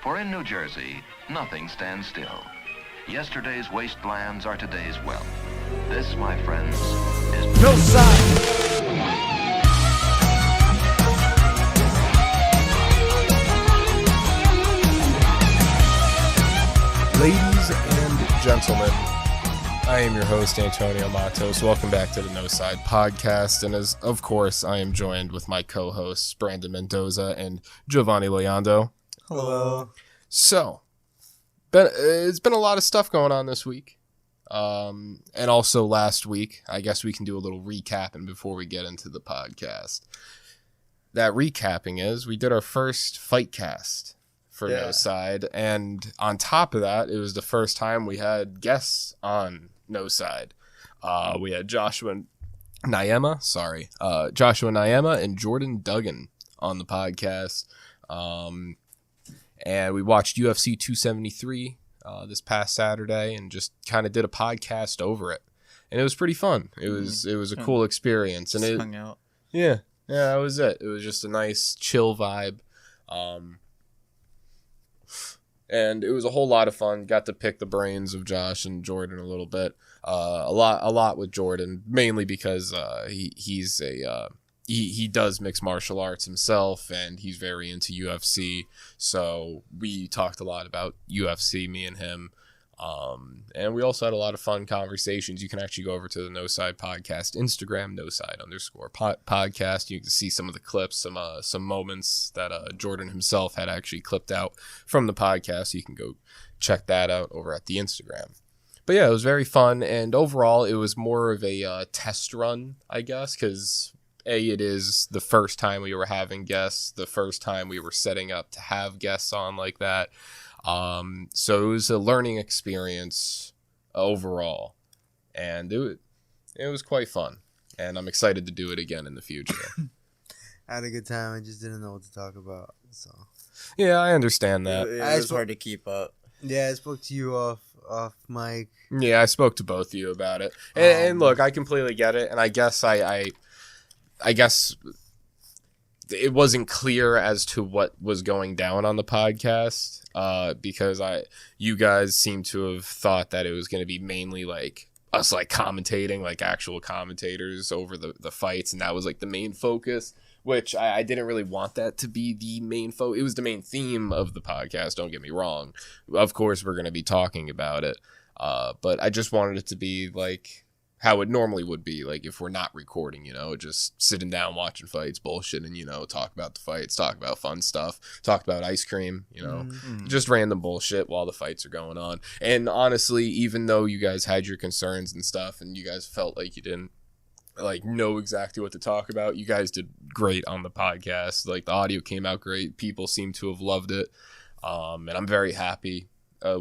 For in New Jersey, nothing stands still. Yesterday's wastelands are today's wealth. This, my friends, is Noside. Ladies and gentlemen, I am your host, Antonio Matos. Welcome back to the Noside Podcast. And as of course, I am joined with my co-hosts, Brandon Mendoza and Giovanni Loyando. Hello. So, it's been a lot of stuff going on this week. And also last week. I guess we can do a little recapping before we get into the podcast. That recapping is we did our first Fightcast for Noside, and on top of that, it was the first time we had guests on Noside. We had Joshua Nyema and Jordan Duggan on the podcast, and we watched UFC 273 this past Saturday, and just kind of did a podcast over it, and it was pretty fun. It was a cool experience, and it hung out. Yeah, that was it. It was just a nice chill vibe. And it was a whole lot of fun. Got to pick the brains of Josh and Jordan a little bit. A lot with Jordan, mainly because he does mixed martial arts himself, and he's very into UFC. So we talked a lot about UFC, me and him. And we also had a lot of fun conversations. You can actually go over to the Noside Podcast Instagram, noside_podcast. You can see some of the clips, some moments that Jordan himself had actually clipped out from the podcast. You can go check that out over at the Instagram. But yeah, it was very fun, and overall, it was more of a test run, I guess, because it is the first time we were having guests, the first time we were setting up to have guests on like that. So it was a learning experience overall, and it was quite fun, and I'm excited to do it again in the future. I had a good time. I just didn't know what to talk about. So yeah, I understand that. It was hard to keep up. Yeah, I spoke to you off mic. Yeah, I spoke to both of you about it, and look, I completely get it, and I guess I guess it wasn't clear as to what was going down on the podcast, because you guys seem to have thought that it was going to be mainly like us like commentating, like actual commentators over the fights, and that was like the main focus, which I didn't really want that to be the main focus. It was the main theme of the podcast, don't get me wrong. Of course, we're going to be talking about it, but I just wanted it to be like how it normally would be, like if we're not recording, just sitting down watching fights, bullshitting, talk about the fights, talk about fun stuff, talk about ice cream, just random bullshit while the fights are going on. And honestly, even though you guys had your concerns and stuff, and you guys felt like you didn't like know exactly what to talk about, you guys did great on the podcast. Like the audio came out great. People seem to have loved it. And I'm very happy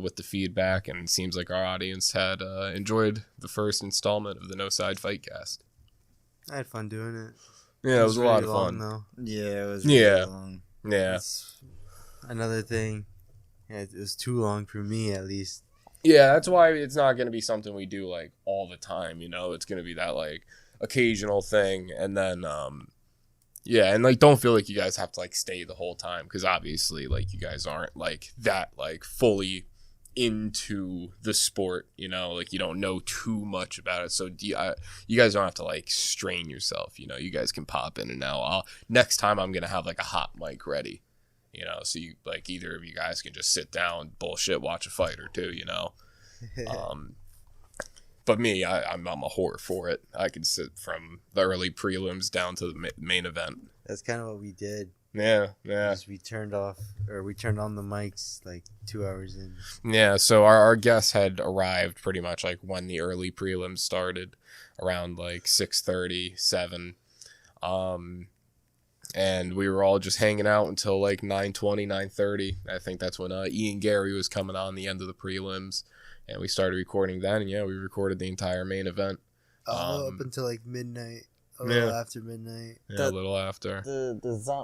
with the feedback, and it seems like our audience had enjoyed the first installment of the Noside Fightcast. I had fun doing it. Yeah, it was a lot of fun. Though. Yeah, it was really long. Yeah. Another thing, it was too long for me, at least. Yeah, that's why it's not going to be something we do like all the time, It's going to be that like occasional thing, and then yeah, and like don't feel like you guys have to like stay the whole time, because obviously like you guys aren't like that like fully into the sport, like you don't know too much about it, so you guys don't have to like strain yourself, you guys can pop in and out. Next time I'm gonna have like a hot mic ready, so you like either of you guys can just sit down, bullshit, watch a fight or two, But me, I'm a whore for it. I can sit from the early prelims down to the main event. That's kind of what we did. Yeah. We turned on the mics like 2 hours in. Yeah, so our guests had arrived pretty much like when the early prelims started, around like 6:30, 7. And we were all just hanging out until like 9:20, 9:30. I think that's when Ian Gary was coming on the end of the prelims. And we started recording then, and we recorded the entire main event. Up until like midnight. a little after midnight. Yeah, a little after.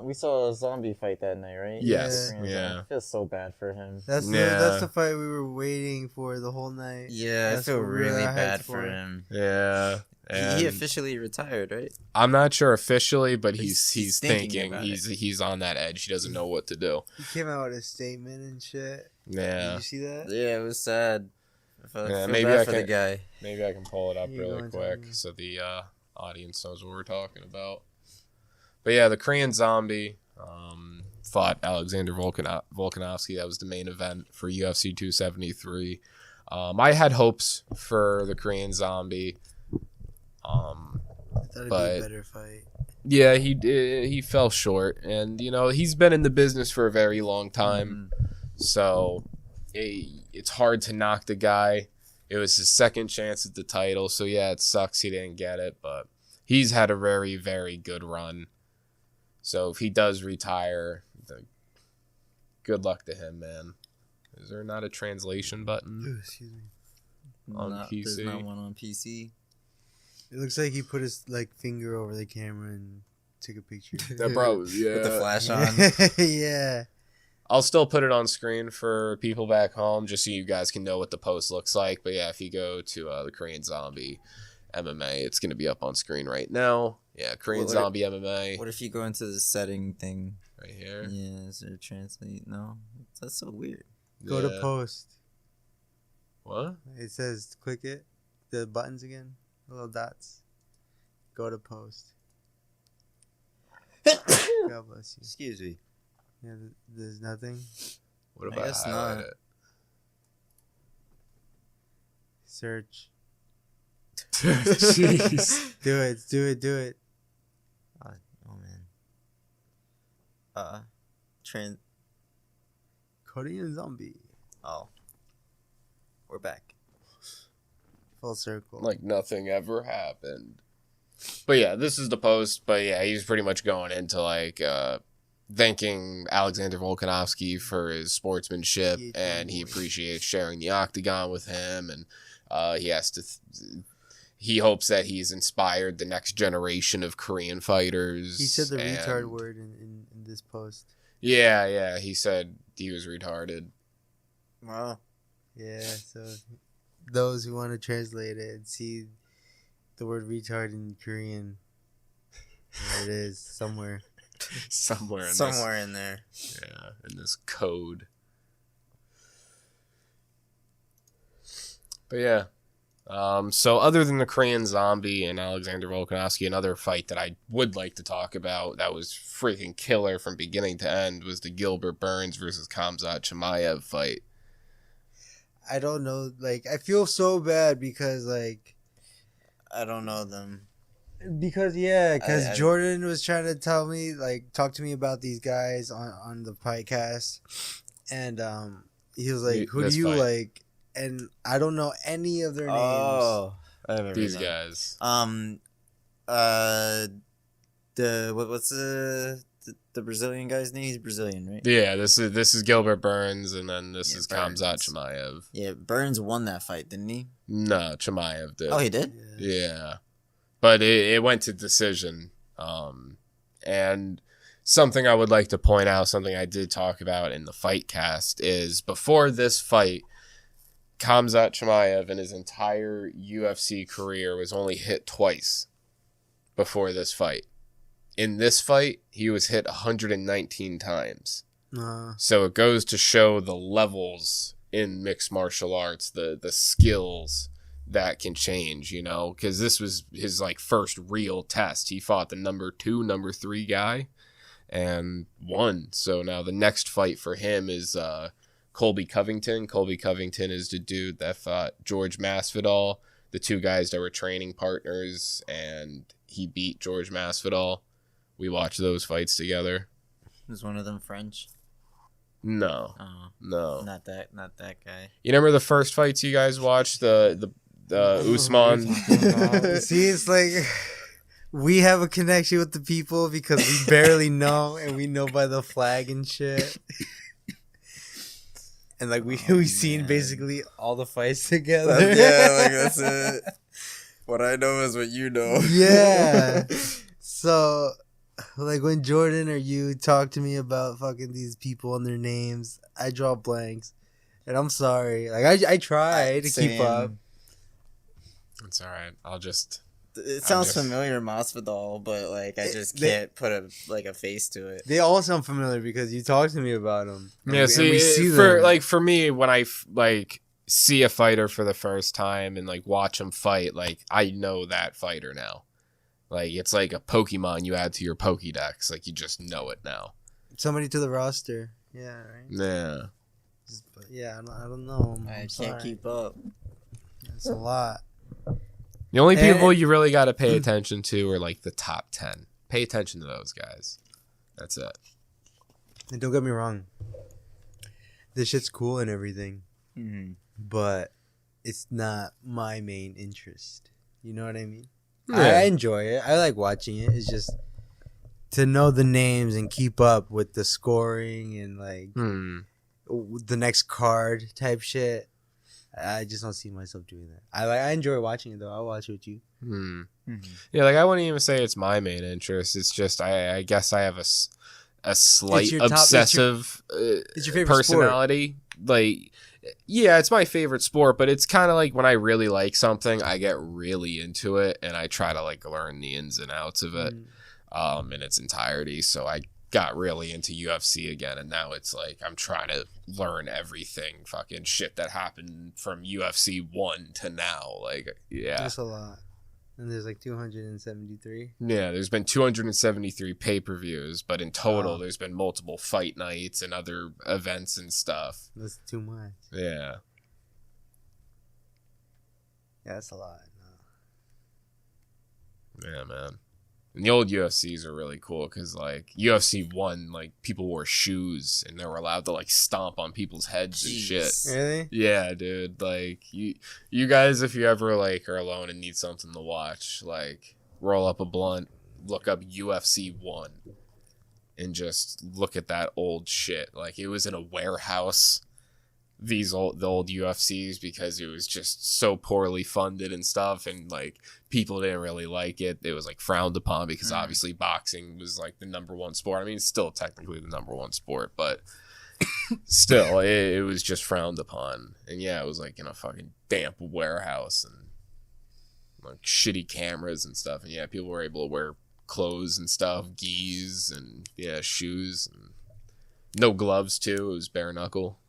We saw a zombie fight that night, right? Yes. Yeah. Yeah. I feel so bad for him. That's the fight we were waiting for the whole night. Yeah, That's I feel what we really were hyped bad for him. Yeah. He officially retired, right? I'm not sure officially, but he's thinking thinking. He's on that edge. He doesn't know what to do. He came out with a statement and shit. Yeah. Did you see that? Yeah, it was sad. Yeah, maybe bad for the guy. Maybe I can pull it up You really go quick into it. so the audience knows what we're talking about. But yeah, the Korean Zombie fought Alexander Volkanovski. That was the main event for UFC 273. I had hopes for the Korean Zombie. I thought it'd be a better fight. Yeah, he fell short, and he's been in the business for a very long time, so it's hard to knock the guy. It was his second chance at the title, so yeah, it sucks he didn't get it, but he's had a very, very good run. So if he does retire, good luck to him, man. Is there not a translation button? Ooh, excuse me. On PC? There's not one on PC. It looks like he put his finger over the camera and took a picture. That probably, yeah. With the flash on. Yeah. I'll still put it on screen for people back home just so you guys can know what the post looks like. But yeah, if you go to the Korean Zombie MMA, it's going to be up on screen right now. Yeah, Korean Zombie MMA. What if you go into the setting thing? Right here? Yeah, is there translate? No? That's so weird. Go to post. What? It says click it. The buttons again. The little dots. Go to post. God bless you. Excuse me. Yeah, there's nothing. What if I I guess highlight not. it? Search. Jeez. Do it. Oh man. Korean Zombie. Oh. We're back. Full circle. Like nothing ever happened. But yeah, this is the post. But yeah, he's pretty much going into thanking Alexander Volkanovski for his sportsmanship, and he appreciates sharing the octagon with him, and he has to. He hopes that he's inspired the next generation of Korean fighters. He said the retard word in this post. Yeah, he said he was retarded. Wow. Yeah, so those who want to translate it and see the word retard in Korean, there it is, somewhere. Somewhere in there. Yeah, in this code. But yeah. So other than the Korean Zombie and Alexander Volkanovski, another fight that I would like to talk about that was freaking killer from beginning to end was the Gilbert Burns versus Khamzat Chimaev fight. I don't know, I feel so bad because, I don't know them. Because Jordan was trying to tell me, talk to me about these guys on the Fightcast, and he was like, "Who do you like?" And I don't know any of their names. Oh, These guys. What's the Brazilian guy's name? He's Brazilian, right? Yeah, this is Gilbert Burns, and then this is Burns. Khamzat Chimaev. Yeah, Burns won that fight, didn't he? No, Chimaev did. Oh, he did? Yeah. But it went to decision. And something I would like to point out, something I did talk about in the Fightcast, is before this fight, Khamzat Chimaev in his entire UFC career was only hit twice before this fight. In this fight, he was hit 119 times. So it goes to show the levels in mixed martial arts, the skills that can change, because this was his first real test. He fought the number 2, number 3 guy and won. So now the next fight for him is Colby Covington. Colby Covington is the dude that fought George Masvidal, the two guys that were training partners, and he beat George Masvidal. We watched those fights together. Was one of them French? No. Oh, no. Not that guy. You remember the first fights you guys watched? The Usman. See, it's we have a connection with the people because we barely know, and we know by the flag and shit. And we've seen basically all the fights together. That's it. What I know is what you know. Yeah. So, like, when Jordan or you talk to me about fucking these people and their names, I draw blanks. And I'm sorry. Like, I try to keep up. It's all right. I'll just... It sounds familiar, Masvidal, but like I just can't put a face to it. They all sound familiar because you talk to me about them. Yeah, see for me, when I like see a fighter for the first time and like watch them fight, like I know that fighter now. Like it's like a Pokemon you add to your Pokédex. Like you just know it now. Somebody to the roster. Yeah. Right. Yeah. Yeah, I don't know. I can't keep up. It's a lot. The only people you really got to pay attention to are like the top 10. Pay attention to those guys. That's it. And don't get me wrong. This shit's cool and everything. Mm-hmm. But it's not my main interest. You know what I mean? Yeah. I enjoy it. I like watching it. It's just to know the names and keep up with the scoring and like the next card type shit. I just don't see myself doing that. I enjoy watching it though. I'll watch it with you. Yeah, like I wouldn't even say it's my main interest. It's just I guess I have a slight obsessive it's your favorite personality. Sport. Like, yeah, it's my favorite sport, but it's kind of like when I really like something, I get really into it and I try to like learn the ins and outs of it in its entirety. So I got really into UFC again, and now it's like I'm trying to learn everything fucking shit that happened from UFC 1 to now. Like, yeah. That's a lot. And there's like 273. Yeah, there's been 273 pay-per-views, but in total there's been multiple fight nights and other events and stuff. That's too much. Yeah. Yeah, that's a lot. No. Yeah, man. And the old UFCs are really cool because, like, UFC 1, like, people wore shoes and they were allowed to, like, stomp on people's heads and shit. Really? Yeah, dude. Like, you guys, if you ever, like, are alone and need something to watch, like, roll up a blunt, look up UFC 1, and just look at that old shit. Like, it was in a warehouse, the old UFCs, because it was just so poorly funded and stuff, and like people didn't really like it. It was like frowned upon because obviously boxing was like the number one sport. I mean, it's still technically the number one sport, but still it was just frowned upon. And yeah, it was like in a fucking damp warehouse and like shitty cameras and stuff. And yeah, people were able to wear clothes and stuff, gis and yeah, shoes and no gloves too. It was bare knuckle.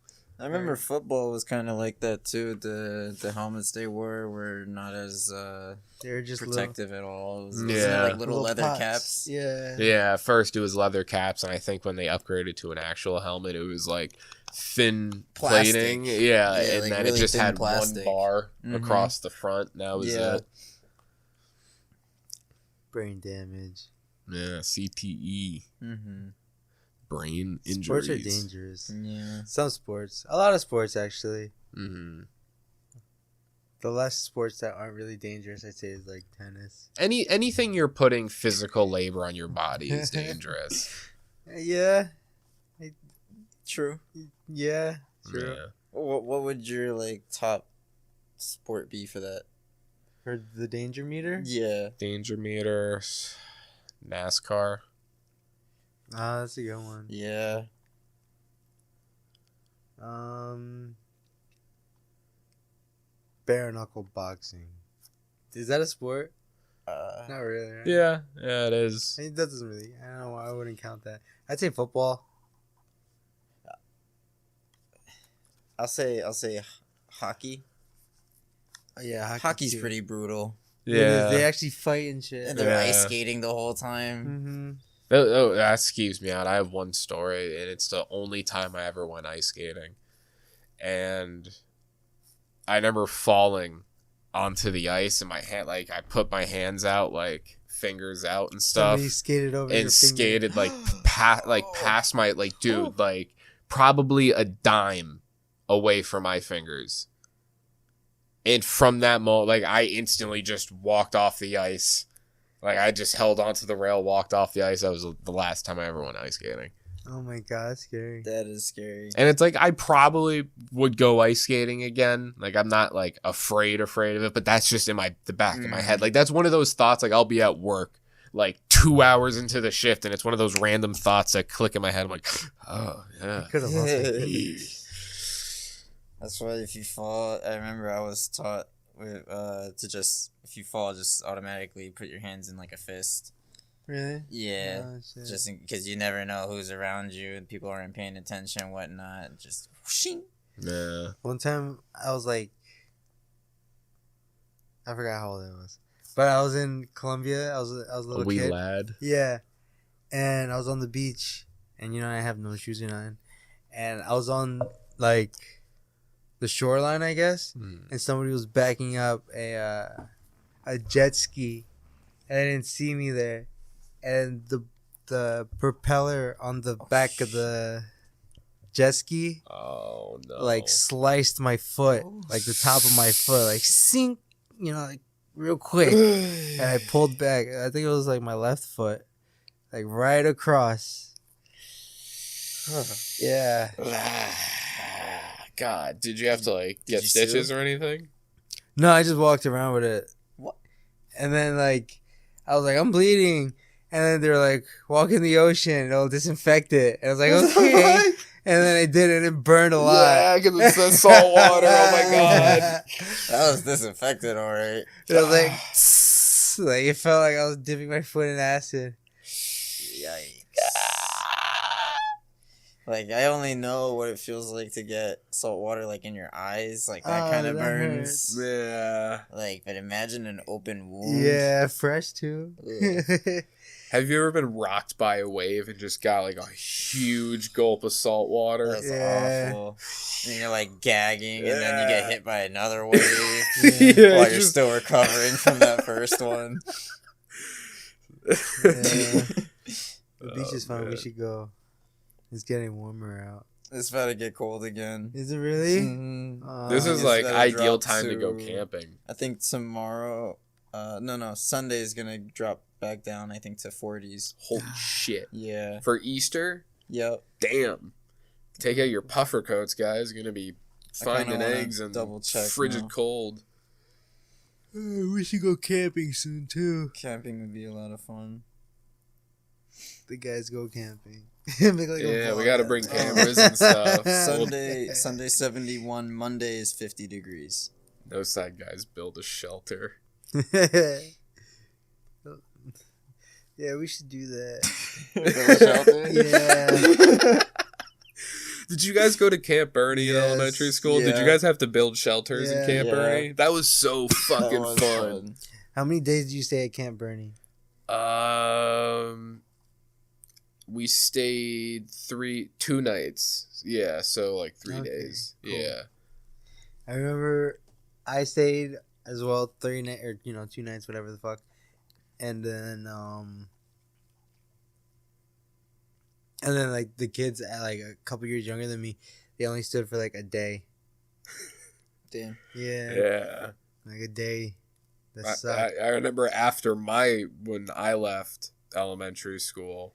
I remember football was kind of like that too. The helmets they wore were not as they're just protective at all. It was, Yeah. wasn't it like little leather pots. caps. Yeah. Yeah, at first it was leather caps, and I think when they upgraded to an actual helmet, it was like thin Plastic. plating. Yeah, Yeah, and like then really it just thin had plastic. one bar Mhm. across the front. And that was Yeah. it. Brain damage. Yeah, CTE, Mm-hmm. brain injuries. Sports are dangerous. Yeah. Some sports. A lot of sports, actually. Mm-hmm. The less sports that aren't really dangerous, I'd say, is like tennis. Anything you're putting physical labor on your body is dangerous. Yeah. True. Yeah. True. Yeah. What would your like top sport be for that? For the danger meter? Yeah. Danger meter, NASCAR. Ah, that's a good one. Yeah. Bare knuckle boxing. Is that a sport? Not really. Right? Yeah, it is. I mean, that doesn't really. I don't know. I wouldn't count that. I'd say football. I'll say hockey. Oh, yeah, Hockey's too. pretty brutal. Yeah. They actually fight and shit. And they're Yeah. ice skating the whole time. Mm-hmm. Oh, that skeeves me out. I have one story, and it's the only time I ever went ice skating. And I remember falling onto the ice, and my hand, like, I put my hands out, like, fingers out and stuff. Somebody skated over your And finger. skated, like, past my, like, dude, like, probably a dime away from my fingers. And from that moment, like, I instantly just walked off the ice. Like, I just held onto the rail, walked off the ice. That was the last time I ever went ice skating. Oh my god, that's scary. That is scary. And it's like I probably would go ice skating again. Like I'm not like afraid of it, but that's just in the back of my head. Like that's one of those thoughts. Like I'll be at work like 2 hours into the shift, and it's one of those random thoughts that click in my head. I'm like, oh yeah. Could have lost That's why if you fall, I remember I was taught with, to just, if you fall, just automatically put your hands in like a fist. Really? Yeah. Oh, shit. Just because you never know who's around you and people aren't paying attention and whatnot. Just whooshing. Yeah. One time I was like, I forgot how old I was, but I was in Colombia. I was a little wee kid. lad. Yeah, and I was on the beach, and I have no shoes on, and I was on like the shoreline, I guess, and somebody was backing up a jet ski, and they didn't see me there, and the propeller on the back of the jet ski, Oh no! like sliced my foot, like the top of my foot, like sink, like real quick, and I pulled back. I think it was like my left foot, like right across. Yeah. God, did you have to like get you stitches sue? or anything? No, I just walked around with it. What? And then like I was like, I'm bleeding. And then they were like, walk in the ocean, it'll disinfect it. And I was like, okay. And then I did it and it burned a lot. Yeah, because it's the salt water. Oh my god. That was disinfected, alright. It was like, like it felt like I was dipping my foot in acid. Yikes. Like, I only know what it feels like to get salt water, like, in your eyes. Like, that kind of that burns. hurts. Yeah. Like, but imagine an open wound. Yeah, fresh too. Ugh. Have you ever been rocked by a wave and just got like a huge gulp of salt water? That's Yeah. awful. And you're, like, gagging, and then you get hit by another wave Yeah, while you're just- still recovering from that first one. The beach is fun. man. We should go. It's getting warmer out. It's about to get cold again. Is it really? Mhm. This is It's like gotta ideal drop time to go to- camping. I think tomorrow, Sunday is gonna drop back down, I think, to 40s. Holy shit. Yeah. For Easter? Yep. Damn. Take out your puffer coats, guys. You're going to be I kinda finding wanna eggs and double check frigid now. cold. We should go camping soon too. Camping would be a lot of fun. The guys go camping. Make like a Yeah, we vlog got to out bring there. cameras and stuff. Sunday 71, Monday is 50 degrees. Noside Guys build a shelter. Yeah, we should do that. Yeah. Did you guys go to Camp Bernie in Yes. elementary school? Did you Yeah. guys have to build shelters in Yeah. Camp Yeah. Bernie? That was so fucking That was fun. How many days did you stay at Camp Bernie? We stayed 2 nights. Yeah, so like 3 Okay, days. cool. Yeah. I remember I stayed as well 2 nights, whatever the fuck. And then like the kids at like a couple years younger than me, they only stood for like a day. Damn. Yeah. Yeah. Like a day. That I, sucked. I remember after when I left elementary school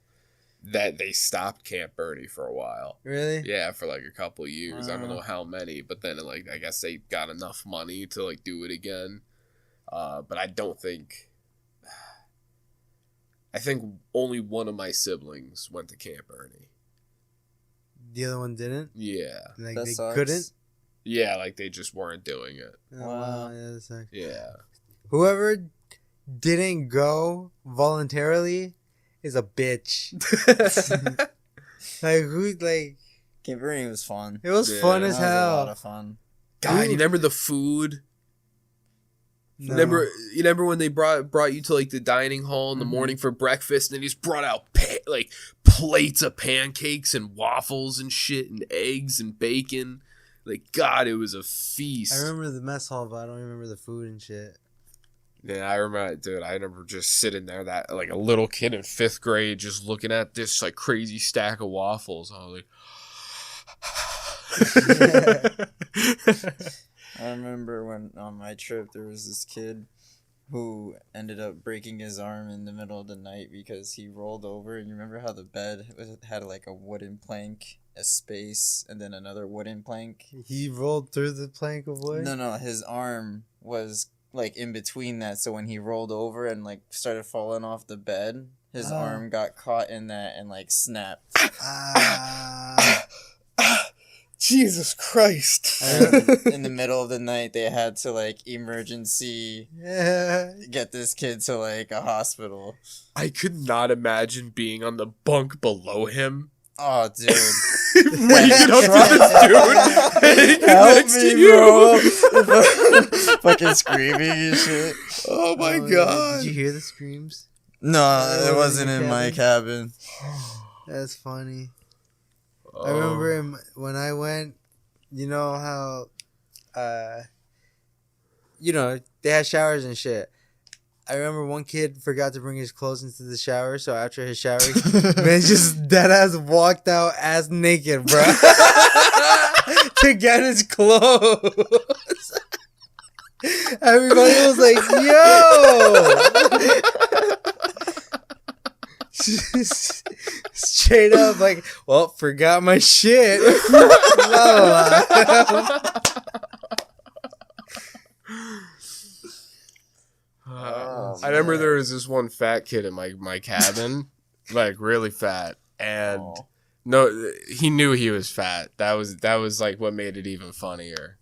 that they stopped Camp Bernie for a while. Really? Yeah, for like a couple years. I don't Wow. know how many, but then like I guess they got enough money to like do it again. But I don't think. I think only one of my siblings went to Camp Bernie. The other one didn't? Yeah. Like That they sucks. couldn't? Yeah, like they just weren't doing it. Oh, Wow. Yeah, that sucks. Yeah. Whoever didn't go voluntarily is a bitch. Like Camp Bernie was fun. it was Yeah. fun That as was a hell. lot of fun. God, Ooh. you remember the food? No. You remember when they brought you to like the dining hall in the morning for breakfast, and they just brought out like plates of pancakes and waffles and shit and eggs and bacon. Like God, it was a feast. I remember the mess hall, but I don't remember the food and shit. Yeah, I remember, dude. I remember just sitting there, that like a little kid in 5th grade, just looking at this like crazy stack of waffles. I was like, I remember when on my trip there was this kid who ended up breaking his arm in the middle of the night because he rolled over. And you remember how the bed had like a wooden plank, a space, and then another wooden plank? He rolled through the plank of wood? No, his arm was like in between that. So when he rolled over and like started falling off the bed, his arm got caught in that and like snapped. Jesus Christ. In the middle of the night, they had to like emergency get this kid to like a hospital. I could not imagine being on the bunk below him. Oh, dude. Waking up to this dude next to you. Fucking screaming and shit. Oh my god. Did you hear the screams? No, it wasn't in my cabin. That's funny. I remember when I went, you know how, they had showers and shit. I remember one kid forgot to bring his clothes into the shower, so after his shower, man just deadass walked out ass naked, bro, to get his clothes. Everybody was like, yo! Straight up, like, well, forgot my shit. I remember there was this one fat kid in my cabin, like really fat, and no, he knew he was fat. That was like what made it even funnier.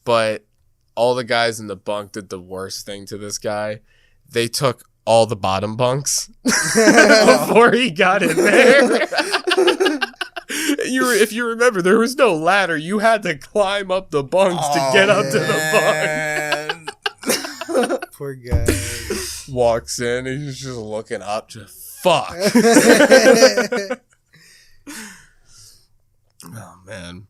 But all the guys in the bunk did the worst thing to this guy. They took all the bottom bunks before he got in there. If you remember, there was no ladder. You had to climb up the bunks to get up to the bunk. Poor guy. Walks in, he's just looking up to fuck. Oh, man.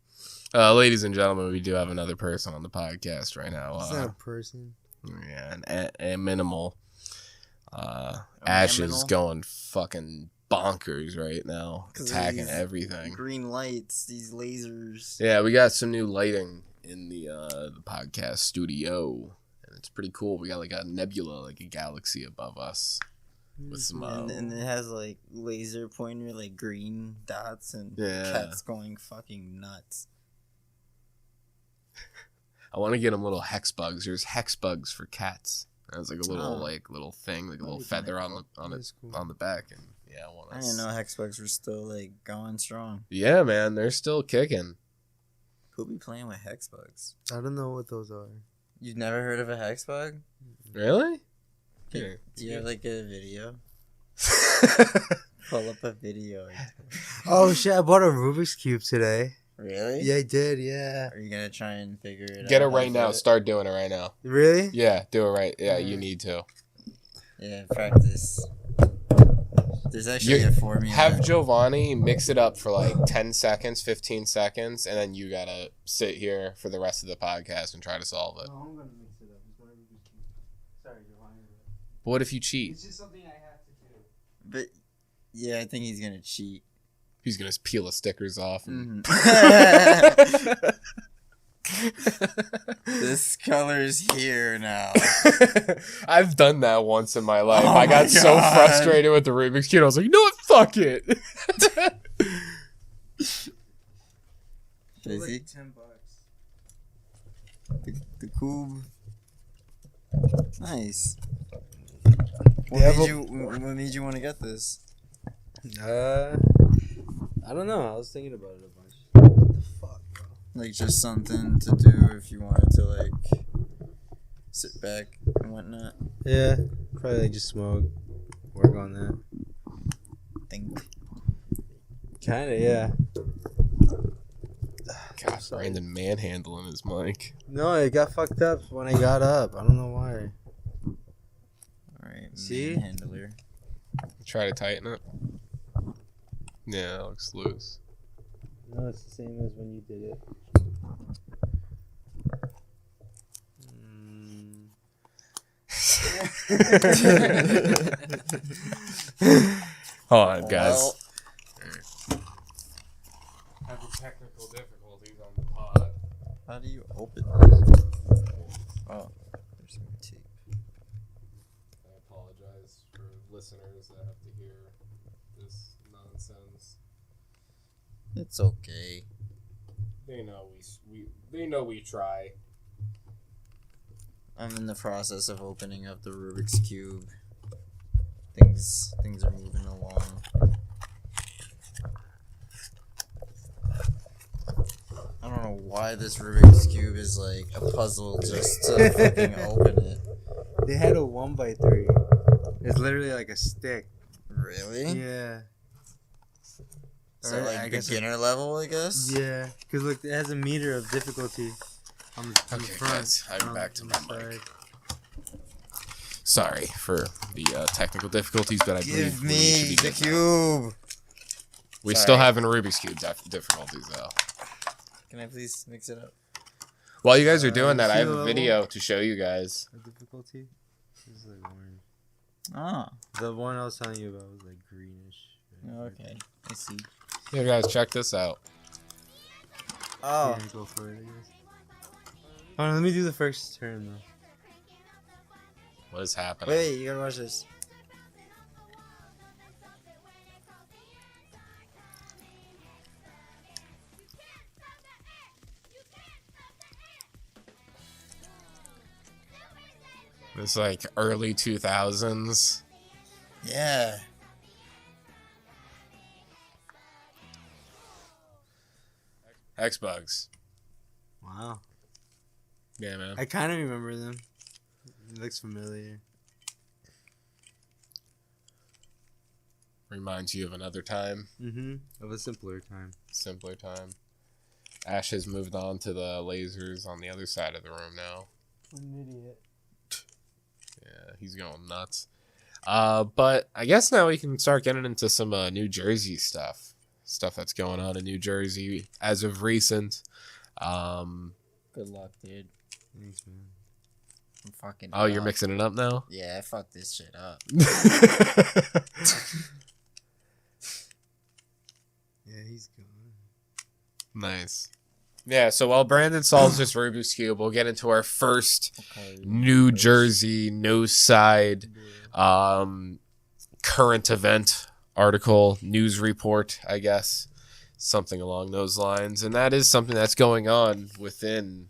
Ladies and gentlemen, we do have another person on the podcast right now. It's not a person. Yeah, a minimal. Ash is going fucking bonkers right now, attacking everything. Green lights, these lasers. Yeah, we got some new lighting in the podcast studio, and it's pretty cool. We got like a nebula, like a galaxy above us, with some. And it has like laser pointer, like green dots, and cats going fucking nuts. I want to get them little hex bugs. There's hex bugs for cats. There's like a little little thing, like a little feather on the back, and yeah, I didn't know hex bugs were still like going strong. Yeah, man, they're still kicking. Who be playing with hex bugs? I don't know what those are. You've never heard of a hex bug? Really? Do you have like a video? Pull up a video. Oh shit! I bought a Rubik's cube today. Really? Yeah, I did. Yeah. Are you gonna try and figure it out? Get it right now. Start doing it right now. Really? Yeah, do it right. Yeah, you need to. Yeah, practice. There's actually a formula. Have Giovanni mix it up for like 10 seconds, 15 seconds, and then you gotta sit here for the rest of the podcast and try to solve it. No, I'm gonna mix it up. It's my Rubik's cube. Sorry, Giovanni. But what if you cheat? It's just something I have to do. But yeah, I think he's gonna cheat. He's gonna peel the stickers off. And... This color's here now. I've done that once in my life. I got so frustrated with the Rubik's Cube. I was like, "No, fuck it." Like $10. The cube. Nice. What made you want to get this? I don't know. I was thinking about it a bunch. What the fuck, bro? Like just something to do if you wanted to like sit back and whatnot. Yeah, probably like just smoke, work on that. Think. Kinda, yeah. God, Brandon manhandling his mic. No, it got fucked up when I got up. I don't know why. Alright, see? Handler. Try to tighten it. Yeah, it looks loose. No, it's the same as when you did it. Hold on, guys. Well, Having technical difficulties on the pod. how do you open this? Oh, there's some tape. apologize for listeners that have to hear this nonsense. It's okay. They know we try. I'm in the process of opening up the Rubik's Cube. Things are moving along. I don't know why this Rubik's Cube is like a puzzle just to fucking open it. They had a 1x3. It's literally like a stick. Really? Yeah. Is that like I guess beginner level, I guess? Yeah, because look, it has a meter of difficulty on the Okay, front. guys, I'm back to my side. mic. Sorry for the technical difficulties, but I believe Give we should me be the good now. cube! We Sorry. still having Rubik's Cube difficulties, though. Can I please mix it up? While you guys are doing that, I see have the a level? video to show you guys. The difficulty? This is like orange. Ah, The one I was telling you about was like greenish. okay. I see. Here, guys, check this out. Oh, Yeah, go for it, I guess. Hold on, let me do the first turn though. What is happening? wait, you gotta watch this. It's like early 2000s. Yeah. X-Bugs. Wow. Yeah, man. I kind of remember them. It looks familiar. Reminds you of another time, Mm-hmm. Of a simpler time. simpler time. Ash has moved on to the lasers on the other side of the room now. An idiot. Yeah, he's going nuts. But I guess now we can start getting into some New Jersey stuff. Stuff that's going on in New Jersey as of recent. Good luck, dude. Thanks, man. I'm fucking. Oh, you're up. mixing it up now? Yeah, I fucked this shit up. Yeah, he's gone. Nice. Yeah, so while Brandon solves this Rubik's Cube, we'll get into our first Okay. New Jersey Noside current event article, news report, I guess. Something along those lines. And that is something that's going on within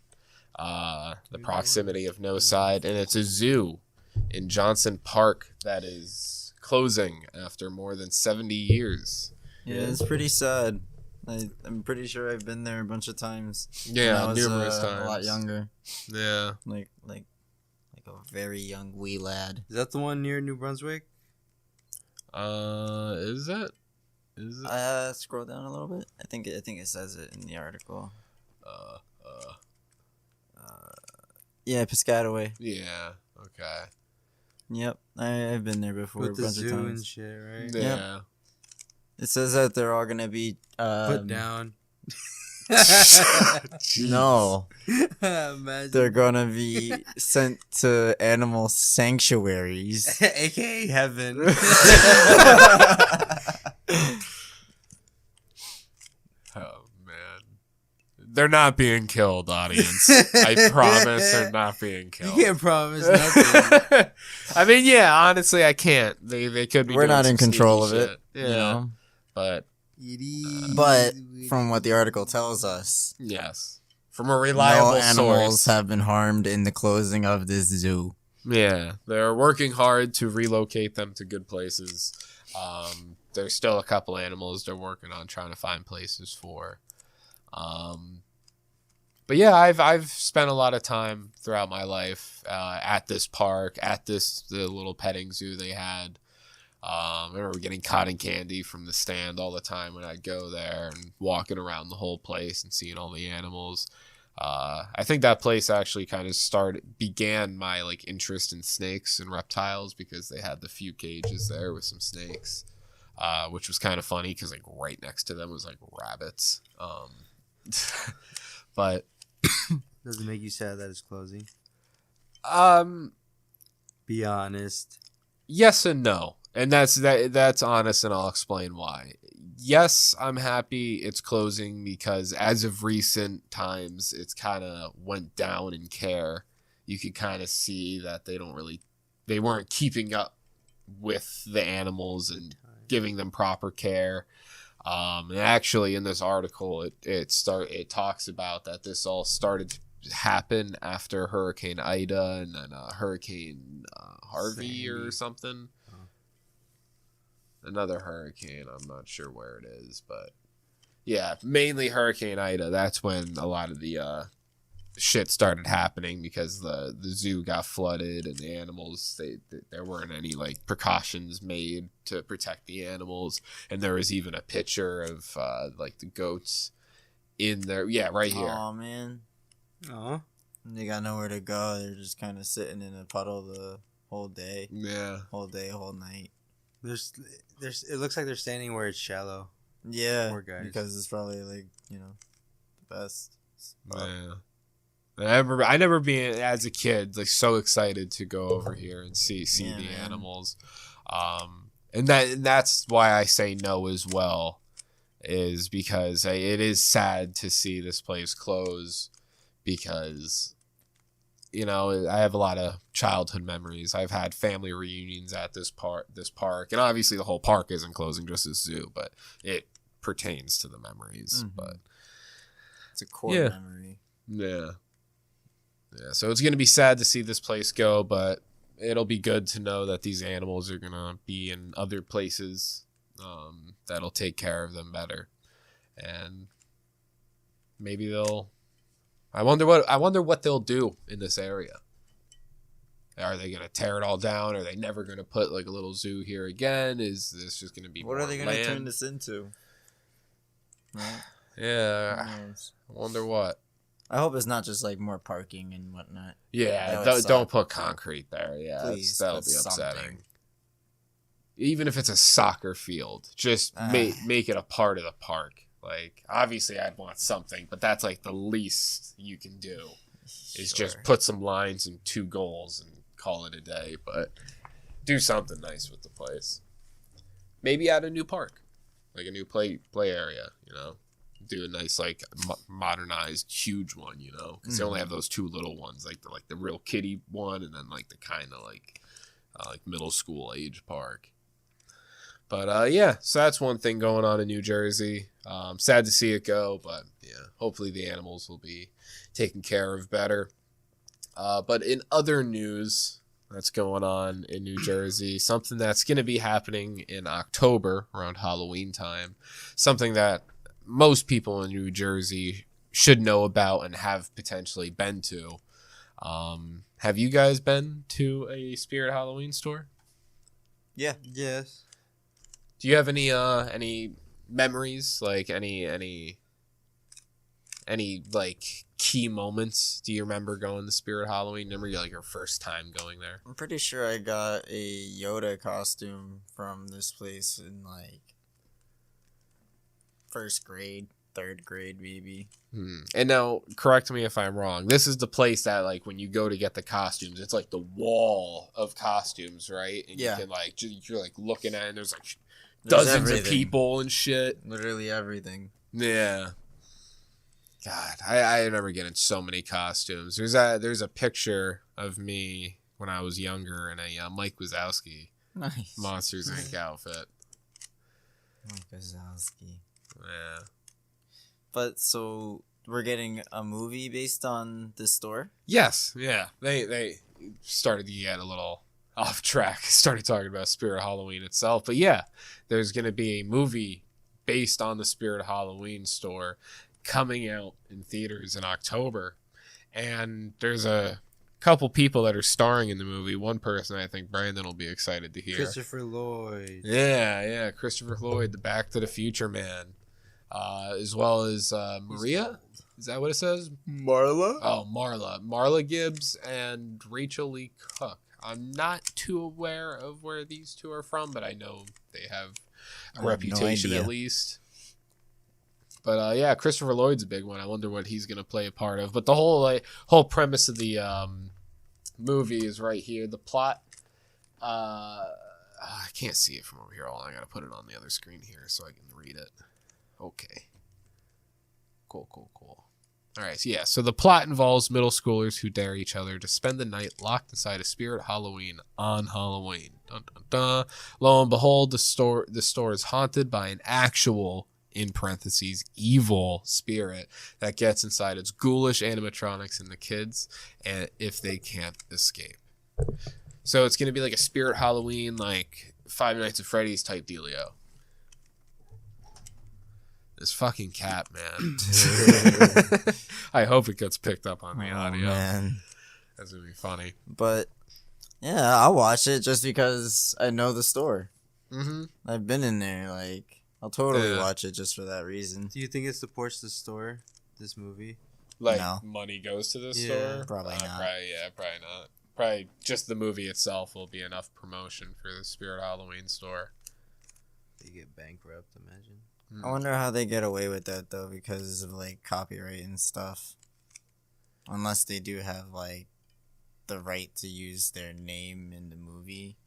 the proximity of Noside. And it's a zoo in Johnson Park that is closing after more than 70 years. Yeah, it's pretty sad. I'm pretty sure I've been there a bunch of times. Yeah, when I was, numerous times. A lot younger, Yeah. like a very young wee lad. Is that the one near New Brunswick? Is it? Is it? Scroll down a little bit. I think it says it in the article. Yeah, Piscataway. Yeah. Okay. Yep, I've been there before With a the bunch of zoo and times. shit, right? Yeah. It says that they're all gonna be Put down. No, Imagine. they're gonna be sent to animal sanctuaries. AKA heaven. Oh man, they're not being killed, audience. I promise they're not being You killed. can't promise nothing. I mean, yeah, honestly, I can't. They could be. We're doing not some in control of sneaky it, shit. you Yeah, know? but But from what the article tells us, yes, from a reliable no animals source. have been harmed in the closing of this zoo. Yeah, they're working hard to relocate them to good places. There's still a couple animals they're working on trying to find places for. But yeah, I've spent a lot of time throughout my life at this park, at the little petting zoo they had. I remember getting cotton candy from the stand all the time when I'd go there and walking around the whole place and seeing all the animals. I think that place actually kind of began my like interest in snakes and reptiles because they had the few cages there with some snakes, which was kind of funny because like right next to them was like rabbits. But Does it make you sad that it's closing? Be honest. Yes and no. And that's honest, and I'll explain why. Yes, I'm happy it's closing because as of recent times, it's kind of went down in care. You could kind of see that they weren't keeping up with the animals and giving them proper care. And actually, in this article, it talks about that this all started to happen after Hurricane Ida and then Hurricane Harvey or something. Another hurricane. I'm not sure where it is, but yeah, mainly Hurricane Ida. That's when a lot of the shit started happening because the zoo got flooded and the animals, there weren't any like precautions made to protect the animals, and there was even a picture of like the goats in there. Yeah, right here. Oh man. Oh. They got nowhere to go. They're just kind of sitting in a puddle the whole day. Yeah. Whole day, whole night. There's. It looks like they're standing where it's shallow. Yeah. Poor guys. Because it's probably like, you know, the best spot. Yeah. I remember being as a kid like so excited to go over here and see Yeah, the man. animals, and that's why I say no as well, is because it is sad to see this place close, because you know I have a lot of childhood memories. I've had family reunions at this park, and obviously the whole park isn't closing, just the zoo, but it pertains to the memories. Mhm. But It's a core Yeah. memory. yeah. Yeah, so it's going to be sad to see this place go, but it'll be good to know that these animals are going to be in other places that'll take care of them better. And maybe I wonder what they'll do in this area. Are they going to tear it all down? Are they never going to put like a little zoo here again? Is this just going to be What more are they going to land? turn this into? Right? Yeah, Who knows? I wonder what. I hope it's not just like more parking and whatnot. Yeah, That would don't suck. put concrete there. Yeah, Please, that'll that's be upsetting. something. Even if it's a soccer field, just make it a part of the park. Like, obviously, I'd want something, but that's like the least you can do is just Sure. put some lines and 2 goals and call it a day. But do something nice with the place. Maybe add a new park, like a new play area. You know. Do a nice like modernized huge one, you know, because they only have those 2 little ones, like the real kiddie one, and then like the kind of like middle school age park. But yeah, so that's one thing going on in New Jersey. Sad to see it go, but yeah, hopefully the animals will be taken care of better. But in other news that's going on in New Jersey, something that's going to be happening in October around Halloween time, something that most people in New Jersey should know about and have potentially been to. Have you guys been to a Spirit Halloween store? Yeah. Yes. Do you have any memories, like any like key moments? Do you remember going to Spirit Halloween? Remember like your first time going there? I'm pretty sure I got a Yoda costume from this place in like 1st grade, 3rd grade, maybe. And now, correct me if I'm wrong. This is the place that, like, when you go to get the costumes, it's like the wall of costumes, right? And Yeah. you can like you're like looking at it, and there's like There's dozens of everything. people and shit. Literally everything. Yeah. God, I remember getting so many costumes. There's a picture of me when I was younger in a Mike Wazowski Nice. Monsters Inc. outfit. Mike Wazowski. Yeah. But so we're getting a movie based on this store? Yes. Yeah. They started to get a little off track. Started talking about Spirit Halloween itself, but yeah, there's going to be a movie based on the Spirit Halloween store coming out in theaters in October, and there's a couple people that are starring in the movie. One person I think Brandon will be excited to hear. Christopher Lloyd. Yeah, Christopher Lloyd, the Back to the Future man, as well as Maria. Is that what it says? Marla? Oh, Marla Gibbs and Rachel Lee Cook. I'm not too aware of where these two are from, but I know they have a reputation at least. But yeah, Christopher Lloyd's a big one. I wonder what he's gonna play a part of. But the whole premise of the movie is right here. The plot. I can't see it from over here. I gotta put it on the other screen here so I can read it. Okay. Cool. All right, so the plot involves middle schoolers who dare each other to spend the night locked inside a Spirit Halloween on Halloween. Dun, dun, dun. Lo and behold, the store is haunted by an actual, in parentheses, evil spirit that gets inside its ghoulish animatronics and the kids, and if they can't escape. So it's gonna be like a spirit Halloween, like Five Nights at Freddy's type dealio. This fucking cat, man. I hope it gets picked up on the audio. Man. That's gonna be funny. But yeah, I'll watch it just because I know the store. Mm-hmm. I've been in there. Like, I'll totally Yeah. watch it just for that reason. Do you think it supports the store? This movie? Like No. money goes to the Yeah. store? Probably not. Probably not. Probably just the movie itself will be enough promotion for the Spirit Halloween store. They get bankrupt, imagine. I wonder how they get away with that though, because of like copyright and stuff. Unless they do have like the right to use their name in the movie.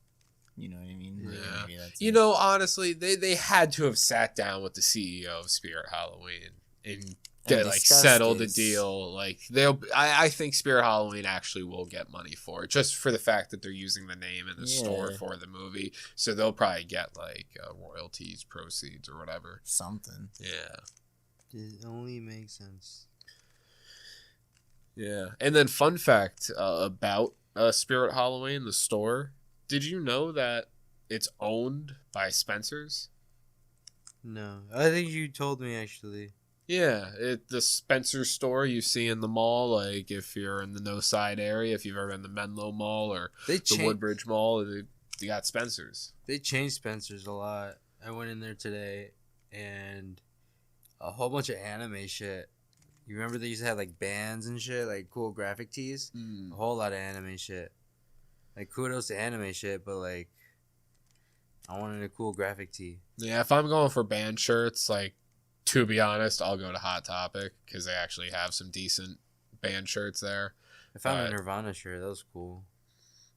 You know what I mean? Yeah. Maybe that's You it. know, honestly, they had to have sat down with the CEO of Spirit Halloween and discussed settled the this. deal. Like I think Spirit Halloween actually will get money for it, just for the fact that they're using the name in the store Yeah. for the movie. So they'll probably get like royalties, proceeds, or whatever. Something. Yeah. It only makes sense. Yeah. And then fun fact about Spirit Halloween, the store. Did you know that it's owned by Spencer's? No, I think you told me actually. Yeah, the Spencer store you see in the mall, like if you're in the Noside area, if you've ever been to the Menlo Mall or They the Woodbridge Mall, they got Spencer's. They changed Spencer's a lot. I went in there today, and a whole bunch of anime shit. You remember they used to have like bands and shit, like cool graphic tees. A whole lot of anime shit. Like kudos to anime shit, but like I wanted a cool graphic tee. Yeah, if I'm going for band shirts, like to be honest, I'll go to Hot Topic because they actually have some decent band shirts there. I found But- a Nirvana shirt. That was cool.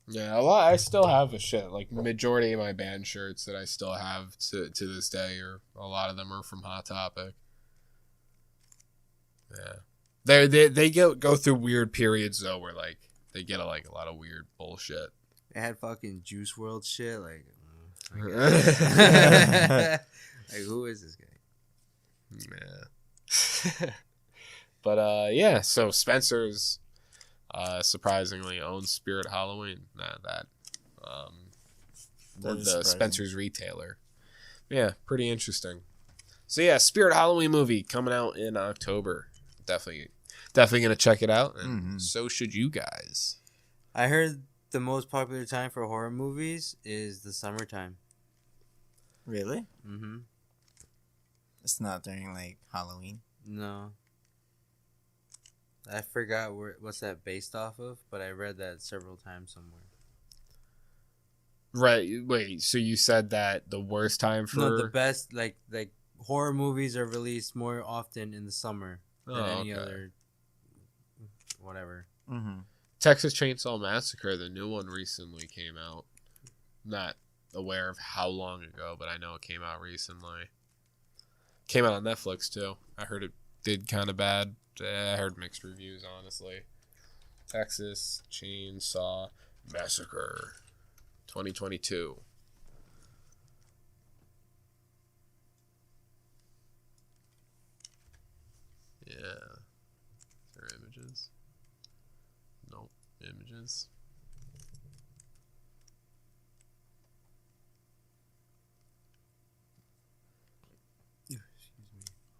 Yeah, a lot. I still have a shit. Like majority of my band shirts that I still have to this day, or a lot of them are from Hot Topic. Yeah, they go through weird periods though, where like they get a lot of weird bullshit. They had fucking Juice World shit. Like, Yeah. like who is this guy? But yeah, so Spencer's surprisingly owns Spirit Halloween. That The is surprising. Spencer's retailer. Yeah, pretty interesting. So yeah, Spirit Halloween movie coming out in October. Definitely gonna check it out, and Mhm. so should you guys. I heard the most popular time for horror movies is the summertime. Really? Mm-hmm. It's not during like Halloween. No. I forgot what's that based off of, but I read that several times somewhere. Right. Wait. So you said that the worst time for No, the best like horror movies are released more often in the summer than Oh, any okay. other whatever. Mm-hmm. Texas Chainsaw Massacre, the new one recently came out. Not aware of how long ago, but I know it came out recently. Came out on Netflix too. I heard it did kind of bad. I heard mixed reviews, honestly. Texas Chainsaw Massacre 2022. Yeah. Is there images? Nope. Images.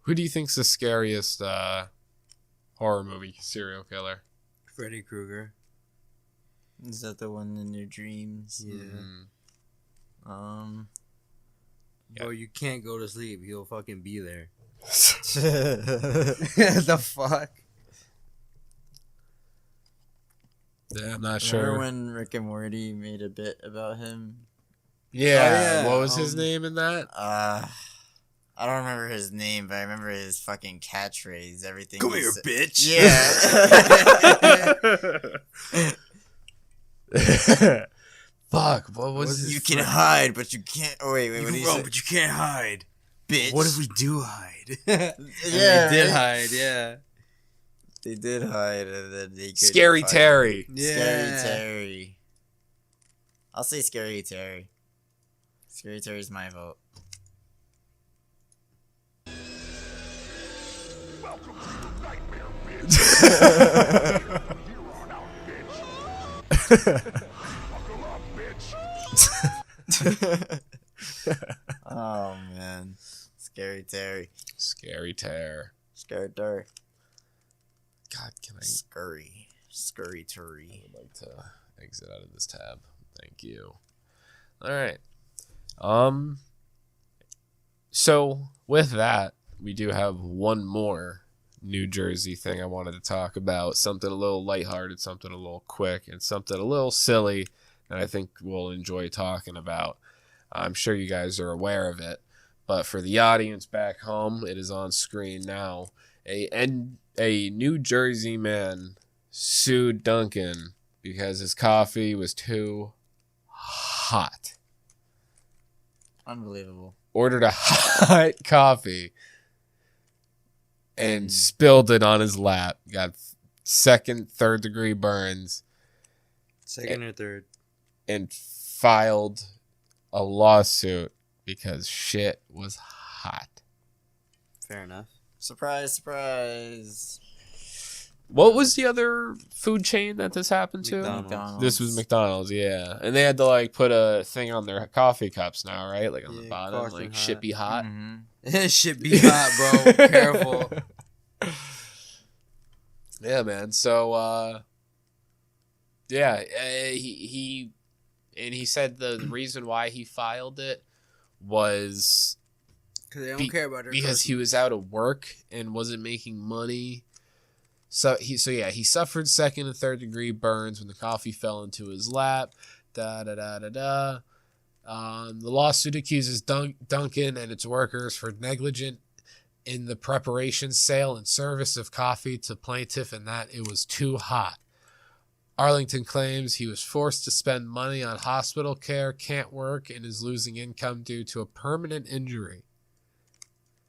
Who do you think's the scariest horror movie serial killer? Freddy Krueger. Is that the one in your dreams? Yeah. Mm. Bro, you can't go to sleep. He'll fucking be there. The fuck? Yeah, I'm not Remember sure. when Rick and Morty made a bit about him? Yeah, Oh, yeah, what was his name in that? I don't remember his name, but I remember his fucking catchphrase. Everything. Come he here, said- bitch. Yeah. Fuck, what was his You can hide, but you can't. Oh wait, You what can did he run, say? but you can't hide. Bitch. What if we do hide? Yeah, they did hide. Yeah. They did hide, and then they couldn't Scary find Terry. him. Scary Terry. I'll say Scary Terry. Scary Terry's my vote. Welcome to your nightmare, bitch. Here on out, bitch. Buckle up, bitch. Oh man, Scary Terry. Scary Terry. Scary Terry. God, can I? Scary I Terry. would like to exit out of this tab. Thank you. All right. So with that, we do have one more New Jersey thing I wanted to talk about. Something a little lighthearted, something a little quick, and something a little silly that I think we'll enjoy talking about. I'm sure you guys are aware of it, but for the audience back home, it is on screen now. A New Jersey man sued Dunkin because his coffee was too hot. Unbelievable. Ordered a hot coffee and spilled it on his lap. Got second, third degree burns. Second or third. And filed a lawsuit because shit was hot. Fair enough. Surprise, surprise. What was the other food chain that this happened to? McDonald's. This was McDonald's, yeah. And they had to like put a thing on their coffee cups now, right? Like on the bottom, like hot. shit be hot. Mm-hmm. Shit be hot, bro. Careful. Yeah, man. So, he said the reason why he filed it was Because they don't care about her. because he was out of work and wasn't making money. So he suffered second and third degree burns when the coffee fell into his lap. The lawsuit accuses Dunkin and its workers for negligent in the preparation, sale, and service of coffee to plaintiff, and that it was too hot. Arlington claims he was forced to spend money on hospital care, can't work, and is losing income due to a permanent injury.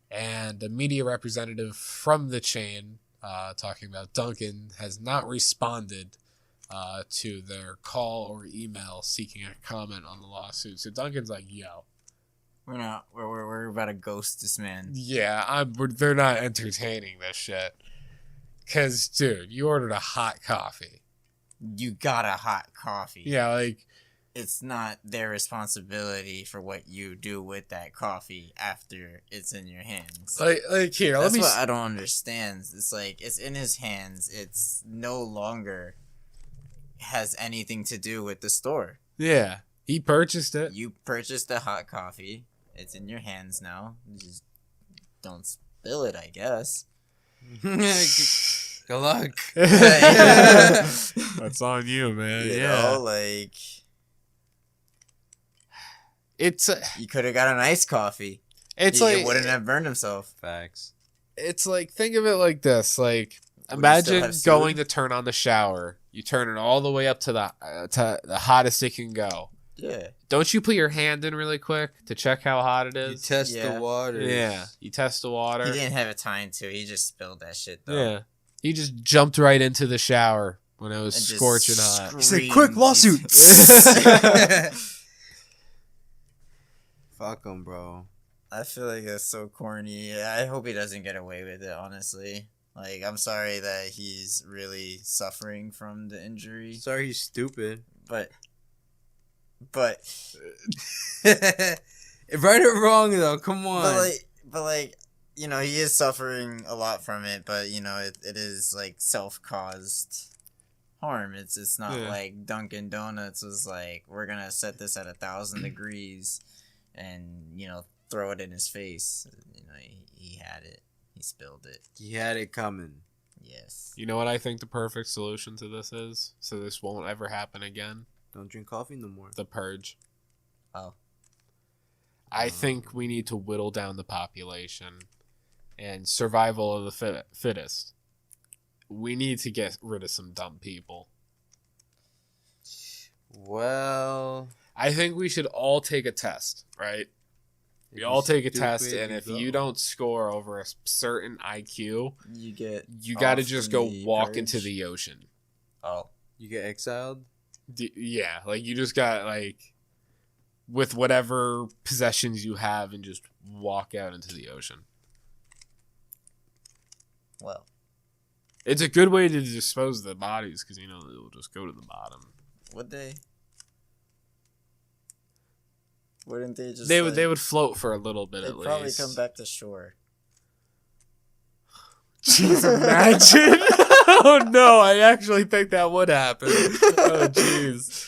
And a media representative from the chain, talking about Dunkin, has not responded to their call or email seeking a comment on the lawsuit. So Dunkin's like, yo, We're about to ghost this man. yeah, they're not entertaining this shit. Because, dude, you ordered a hot coffee. You got a hot coffee. Yeah, like, It's not their responsibility for what you do with that coffee after it's in your hands. like here, That's let me. what I don't understand. It's like, it's in his hands. It's no longer has anything to do with the store. Yeah, he purchased it. You purchased the hot coffee. It's in your hands now. Just don't spill it, I guess. Good luck. That's on you, man. You yeah, know, like, it's you could have got an iced coffee. it's He like wouldn't have burned himself. Facts. it's like, think of it like this. Like, still imagine have going sued? to turn on the shower. You turn it all the way up to the hottest it can go. Yeah. Don't you put your hand in really quick to check how hot it You is? test Yeah. the water. Yeah, you test the water. He didn't have a time to. He just spilled that shit, though. Yeah, he just jumped right into the shower when it was And just scorching hot. He said, "Quick lawsuit." Fuck him, bro. I feel like that's so corny. I hope he doesn't get away with it, honestly. Like, I'm sorry that he's really suffering from the injury. Sorry, he's stupid. But Right or wrong, though. Come on. but like, you know, he is suffering a lot from it, but, you know, it is, like, self-caused harm. It's not like Dunkin' Donuts was like, we're gonna set this at 1,000 degrees and, you know, throw it in his face. You know, he had it. He spilled it. He had it coming. Yes. You know what I think the perfect solution to this is? So this won't ever happen again? Don't drink coffee no more. The purge. Oh. I think we need to whittle down the population and survival of the fittest. We need to get rid of some dumb people. Well, I think we should all take a test, right? We all take a test, and if you don't score over a certain IQ, You get you got to off just go the walk purge? into the ocean. Oh. you get exiled. Yeah, like you just got like with whatever possessions you have and just walk out into the ocean. Well, it's a good way to dispose of the bodies because they'll just go to the bottom. would they? Wouldn't they just? They would float for a little bit They'd at probably least. come back to shore. Jeez, imagine. Oh no, I actually think that would happen. Oh jeez.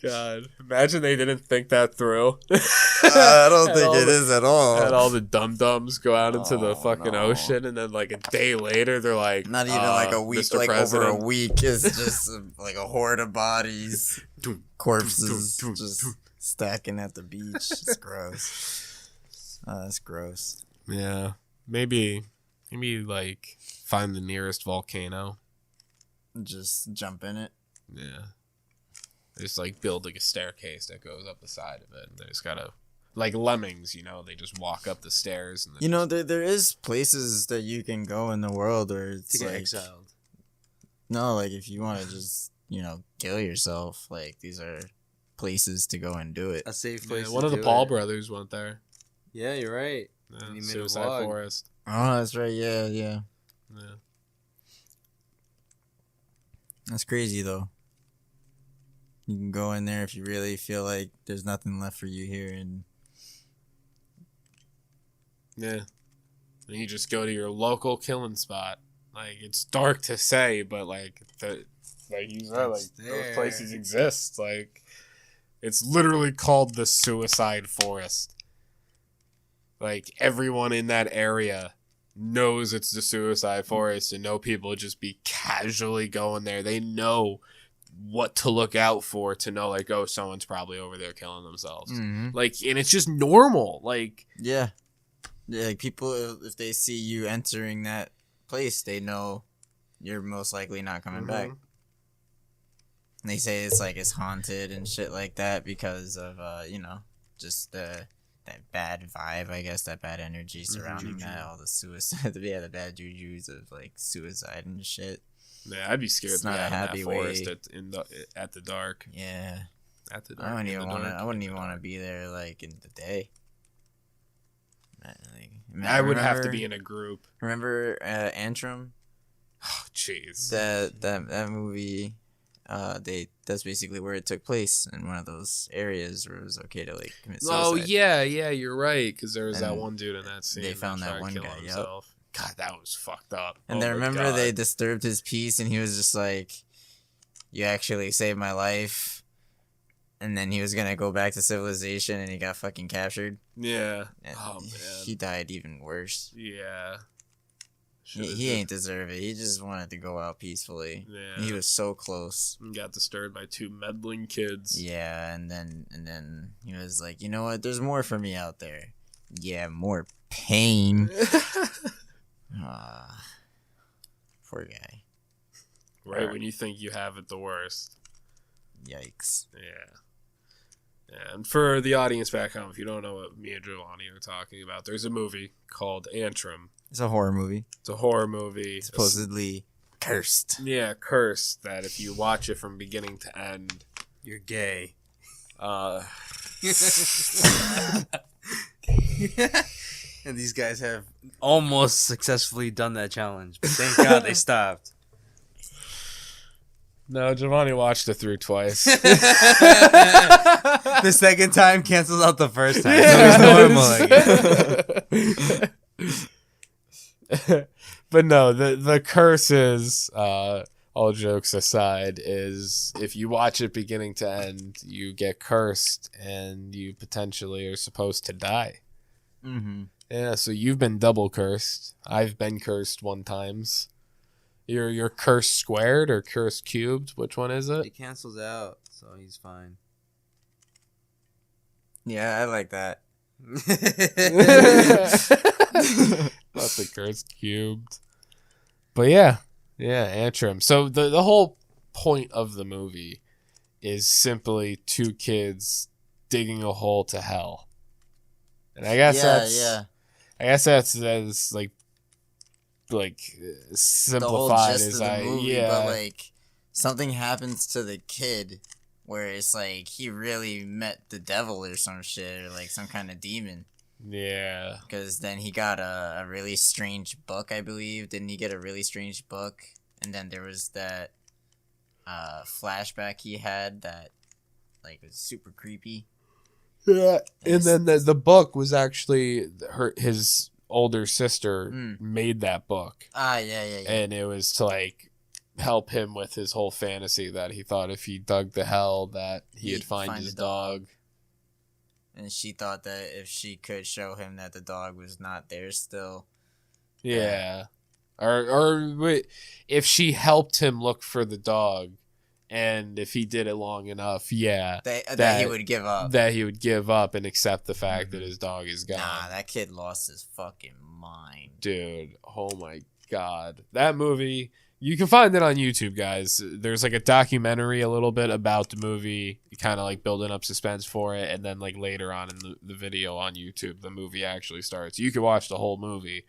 God. Imagine they didn't think that through. I don't think it is at all. Had all the dum-dums go out into the fucking ocean, and then like a day later, they're like... Not even like a week, Mr. like President. over a week. It's just like a horde of bodies, corpses just stacking at the beach. It's gross. That's gross. Yeah. Maybe like find the nearest volcano. Just jump in it. Yeah. Just like build like a staircase that goes up the side of it. And they just gotta, like lemmings, they just walk up the stairs. And then There is places that you can go in the world where it's To get like exiled. no, like if you want to just kill yourself, like these are places to go and do it. A safe place. one of the Paul brothers went there. Yeah, you're right. Yeah, And he made a Suicide vlog. Forest. Oh, that's right. Yeah. Yeah. That's crazy though. You can go in there if you really feel like there's nothing left for you here, and Yeah. And you just go to your local killing spot. Like, it's dark to say, but like you said, like those places exist. Like, it's literally called the Suicide Forest. Like, everyone in that area knows it's the Suicide Forest, and people just be casually going there. They know what to look out for to know, like, oh, someone's probably over there killing themselves. Like, and it's just normal. Like, yeah, like people, if they see you entering that place, they know you're most likely not coming back. And they say it's haunted and shit like that because of just that bad vibe, I guess, that bad energy surrounding that, all the suicide, the bad jujus of like suicide and shit. yeah, I'd be scared It's to be not a out in that happy forest way. at the dark. Yeah, At the dark. I in the dark, wouldn't in even the want to dark. be there like in the day. I would have to be in a group. Remember Antrim? Oh, jeez. That movie, that's basically where it took place, in one of those areas where it was okay to like commit suicide. Oh yeah, you're right. Because there was that And one dude in that scene. they found that tried one killing guy, yup. himself. God, that was fucked up. And Oh then my remember God. they disturbed his peace, and he was just like, "You actually saved my life." And then he was gonna go back to civilization, and he got fucking captured. Yeah. And Oh man. he died even worse. Yeah. He ain't deserve it. He just wanted to go out peacefully. Yeah. He was so close. And got disturbed by two meddling kids. Yeah, and then he was like, you know what? There's more for me out there. Yeah, more pain. Poor guy. Right when you think you have it the worst. Yikes. Yeah. And for the audience back home, if you don't know what me and Giovanni are talking about, there's a movie called Antrim. It's a horror movie. It's a horror movie. Supposedly cursed. Yeah, cursed. That if you watch it from beginning to end, You're gay. uh, And these guys have almost successfully done that challenge, but thank God they stopped. no, Giovanni watched it through twice. The second time cancels out the first time, so it's normal again. But no, the curse is, all jokes aside, is if you watch it beginning to end, you get cursed and you potentially are supposed to die. Mm-hmm. Yeah, so you've been double cursed. I've been cursed one times. You're cursed squared or cursed cubed? Which one is it? It cancels out, so he's fine. Yeah, I like that. Not the cursed cubed. But yeah, Antrim. So the whole point of the movie is simply two kids digging a hole to hell. And I guess that's as like The whole simplified gist as of the movie, yeah. but like something happens to the kid where it's like he really met the devil or some shit, or like some kind of demon. Yeah. Because then he got a really strange book, I believe. Didn't he get a really strange book? And then there was that flashback he had that like was super creepy. Yeah, and then the book was actually his older sister made that book. Yeah. And it was to like help him with his whole fantasy that he thought if he dug the hell that he'd find his dog. And she thought that if she could show him that the dog was not there still. Yeah. Or wait, if she helped him look for the dog, and if he did it long enough, that he would give up. That he would give up and accept the fact that his dog is gone. Nah, that kid lost his fucking mind. Dude, oh my god. That movie, you can find it on YouTube, guys. There's like a documentary a little bit about the movie, kind of like building up suspense for it, and then like later on in the video on YouTube, the movie actually starts. You can watch the whole movie.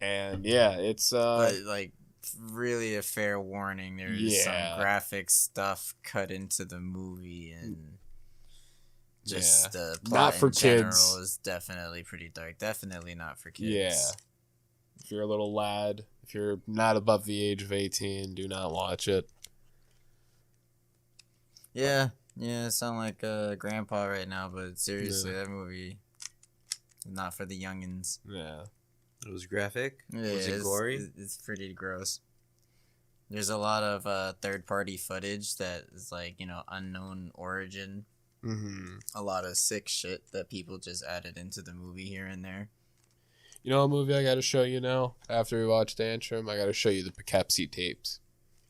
And yeah, it's but like really a fair warning, there's some graphic stuff cut into the movie, and just the plot not for in general kids. is definitely pretty dark. Definitely not for kids. Yeah. If you're a little lad, if you're not above the age of 18, do not watch it. Yeah, I sound like a grandpa right now, but seriously, that movie is not for the youngins. Yeah. It was graphic. Yeah, Was it gory? It's pretty gross. There's a lot of third-party footage that is like, unknown origin. A lot of sick shit that people just added into the movie here and there. You know what movie I got to show you now? After we watch Antrim, I got to show you the Poughkeepsie tapes.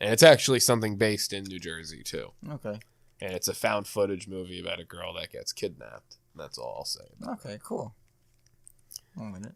And it's actually something based in New Jersey, too. Okay. And it's a found footage movie about a girl that gets kidnapped. That's all I'll say. Okay, cool. 1 minute.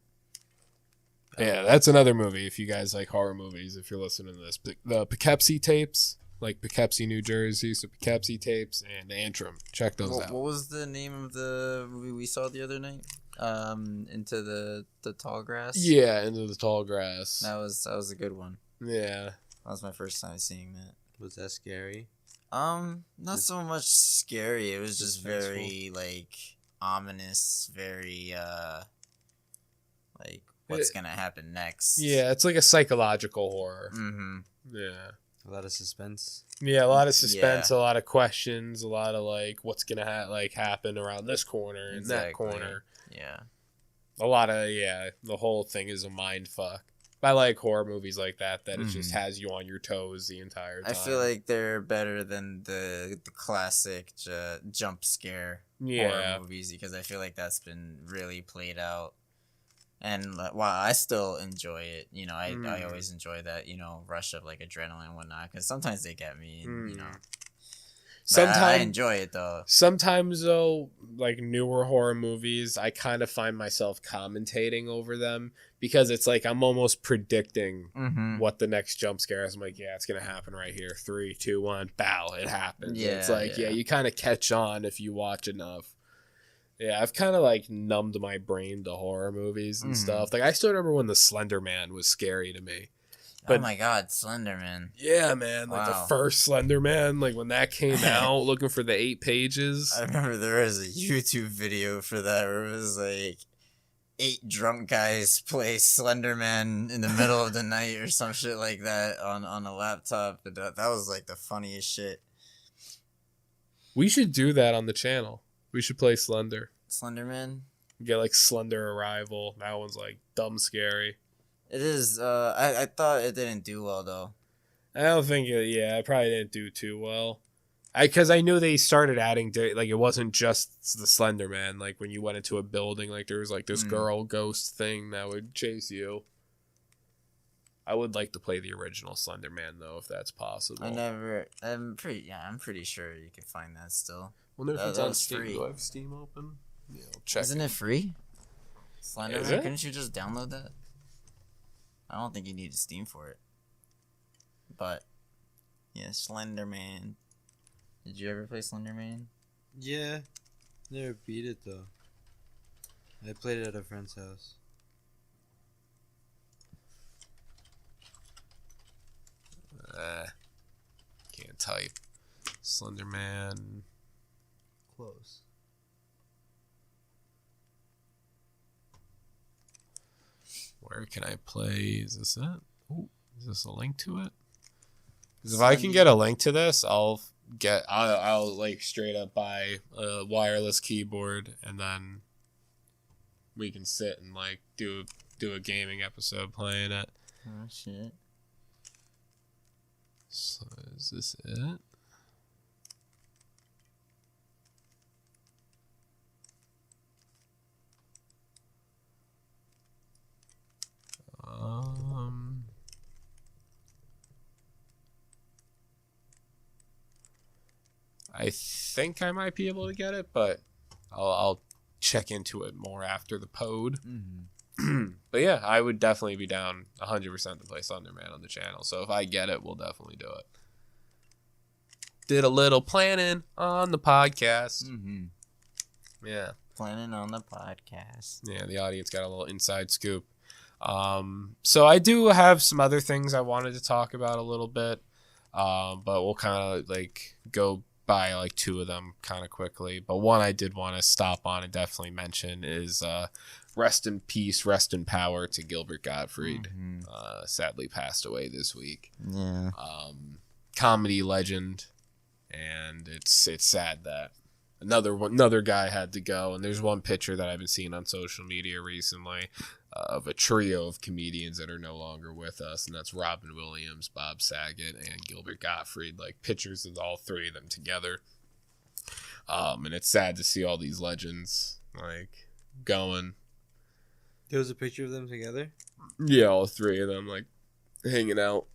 Yeah, that's another movie if you guys like horror movies, if you're listening to this. The Poughkeepsie tapes, like Poughkeepsie, New Jersey, so Poughkeepsie tapes and Antrim. Check those out. What was the name of the movie we saw the other night? Into the tall grass? Yeah, Into the Tall Grass. That was a good one. Yeah. That was my first time seeing that. Was that scary? Not so much scary. It was just very like ominous, very like what's gonna happen next. Yeah, it's like a psychological horror. Yeah. A lot of suspense. Yeah, a lot of suspense, a lot of questions, a lot of like what's gonna happen around this corner and that corner. Yeah. A lot of the whole thing is a mind fuck. I like horror movies like that it just has you on your toes the entire time. I feel like they're better than the classic jump scare horror movies, because I feel like that's been really played out. And while I still enjoy it, I always enjoy that, rush of like adrenaline and whatnot, because sometimes they get me, Sometimes I enjoy it though. Sometimes though, like newer horror movies, I kind of find myself commentating over them because it's like I'm almost predicting what the next jump scare is. I'm like, yeah, it's gonna happen right here. 3, 2, 1, bow, it happens. Yeah, it's like you kind of catch on if you watch enough. Yeah, I've kind of like numbed my brain to horror movies and stuff. Like I still remember when the Slender Man was scary to me. But, oh my god, Slender Man. Yeah, man. Like the first Slender Man, like when that came out, looking for the 8 pages. I remember there was a YouTube video for that where it was like 8 drunk guys play Slender Man in the middle of the night or some shit like that on a laptop. That was like the funniest shit. We should do that on the channel. We should play Slender. Slender Man? Get like Slender Arrival. That one's like dumb scary. It is. I thought it didn't do well though. I don't think it probably didn't do too well. Because I knew they started adding like it wasn't just the Slender Man. Like when you went into a building, like there was like this girl ghost thing that would chase you. I would like to play the original Slender Man though, if that's possible. I'm pretty sure you can find that still. Wonder if it's on Steam. Free. Do I have Steam open? Yeah, I'll check. Isn't it free? Slender Man? Couldn't you just download that? I don't think you need a Steam for it. But, yeah, Slender Man. Did you ever play Slender Man? Yeah. Never beat it, though. I played it at a friend's house. Can't type. Slender Man. Close. Where can I play? Is this it? Ooh, is this a link to it? Because if I can get a link to this, I'll like straight up buy a wireless keyboard, and then we can sit and like do a gaming episode playing it. Oh shit. So is this it? I think I might be able to get it, but I'll check into it more after the pod. Mm-hmm. But yeah, I would definitely be down 100% to play Slender Man on the channel. So if I get it, we'll definitely do it. Did a little planning on the podcast. Mm-hmm. Yeah. Planning on the podcast. Yeah, the audience got a little inside scoop. So I do have some other things I wanted to talk about a little bit, but we'll kind of like go by like two of them kind of quickly. But one I did want to stop on and definitely mention is rest in peace, rest in power to Gilbert Gottfried. Mm-hmm. Sadly passed away this week. Yeah. Comedy legend, and it's sad that another guy had to go. And there's one picture that I've been seeing on social media recently of a trio of comedians that are no longer with us, and that's Robin Williams, Bob Saget, and Gilbert Gottfried. Like pictures of all three of them together. And it's sad to see all these legends like going. There was a picture of them together? Yeah, all three of them like hanging out.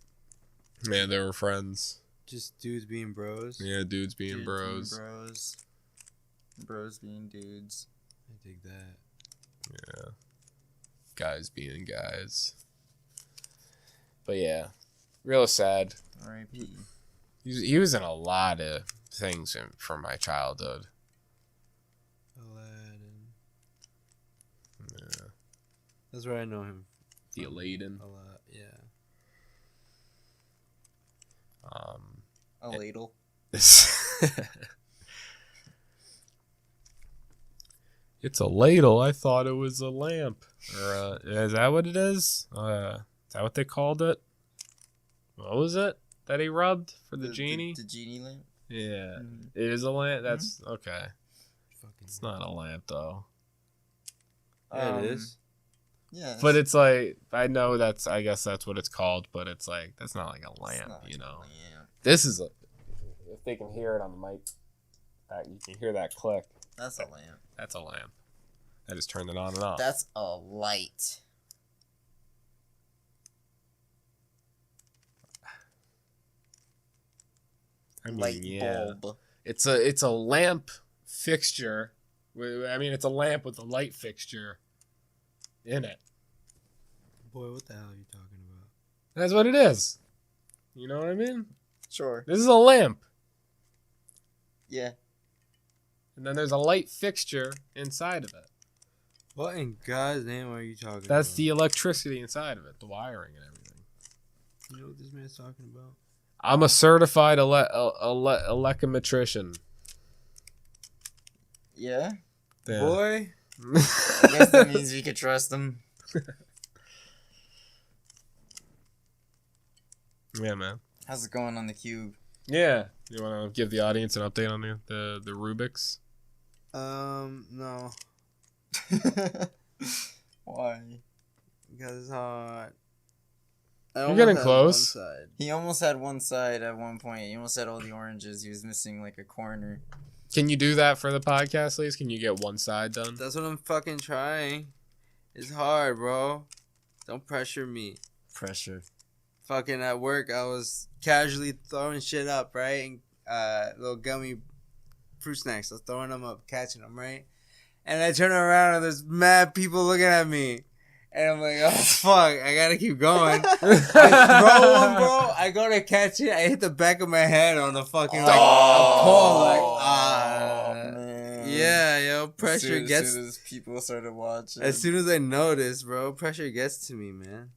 Man, they were friends. Just dudes being bros? Yeah, dudes being bros. Bros. Bros being dudes. I dig that. Yeah. Guys being guys. But yeah, real sad. R.I.P. He was in a lot of things from my childhood. Aladdin. Yeah. That's where I know him. The Aladdin. A lot, yeah. A ladle. It's a ladle. I thought it was a lamp. Or is that what it is? Is that what they called it? What was it that he rubbed for the genie? The genie lamp? Yeah. Mhm. It is a lamp? That's okay. Fucking It's not a lamp though. Yeah, it is. Yeah. But it's like, I know I guess that's what it's called, but it's like, that's not like a lamp, you know? This is if they can hear it on the mic, you can hear that click. That's a lamp. That's a lamp. I just turned it on and off. That's a light. I mean, Light yeah. bulb. It's a lamp fixture. I mean, it's a lamp with a light fixture in it. Boy, what the hell are you talking about? That's what it is. You know what I mean? Sure. This is a lamp. Yeah. And then there's a light fixture inside of it. What in God's name are you talking about? That's the electricity inside of it, the wiring and everything. You know what this man's talking about? I'm a certified electrometrician. Yeah. Yeah. Boy. I guess that means we could trust them. Yeah, man. How's it going on the cube? Yeah. You want to give the audience an update on the Rubix? No. Why? Because it's hard. You're getting close. He almost had one side at one point. He almost had all the oranges. He was missing like a corner. Can you do that for the podcast, please? Can you get one side done? That's what I'm fucking trying. It's hard, bro. Don't pressure me. Pressure. Fucking at work, I was casually throwing shit up, right? And little gummy fruit snacks. I was throwing them up, catching them, right? And I turn around and there's mad people looking at me. And I'm like, oh, fuck, I gotta keep going. I throw one, bro. I go to catch it. I hit the back of my head on the fucking, like, a pole. Like, Man. Yeah, yo, pressure gets... As soon as people started watching. As soon as I notice, bro, pressure gets to me, man.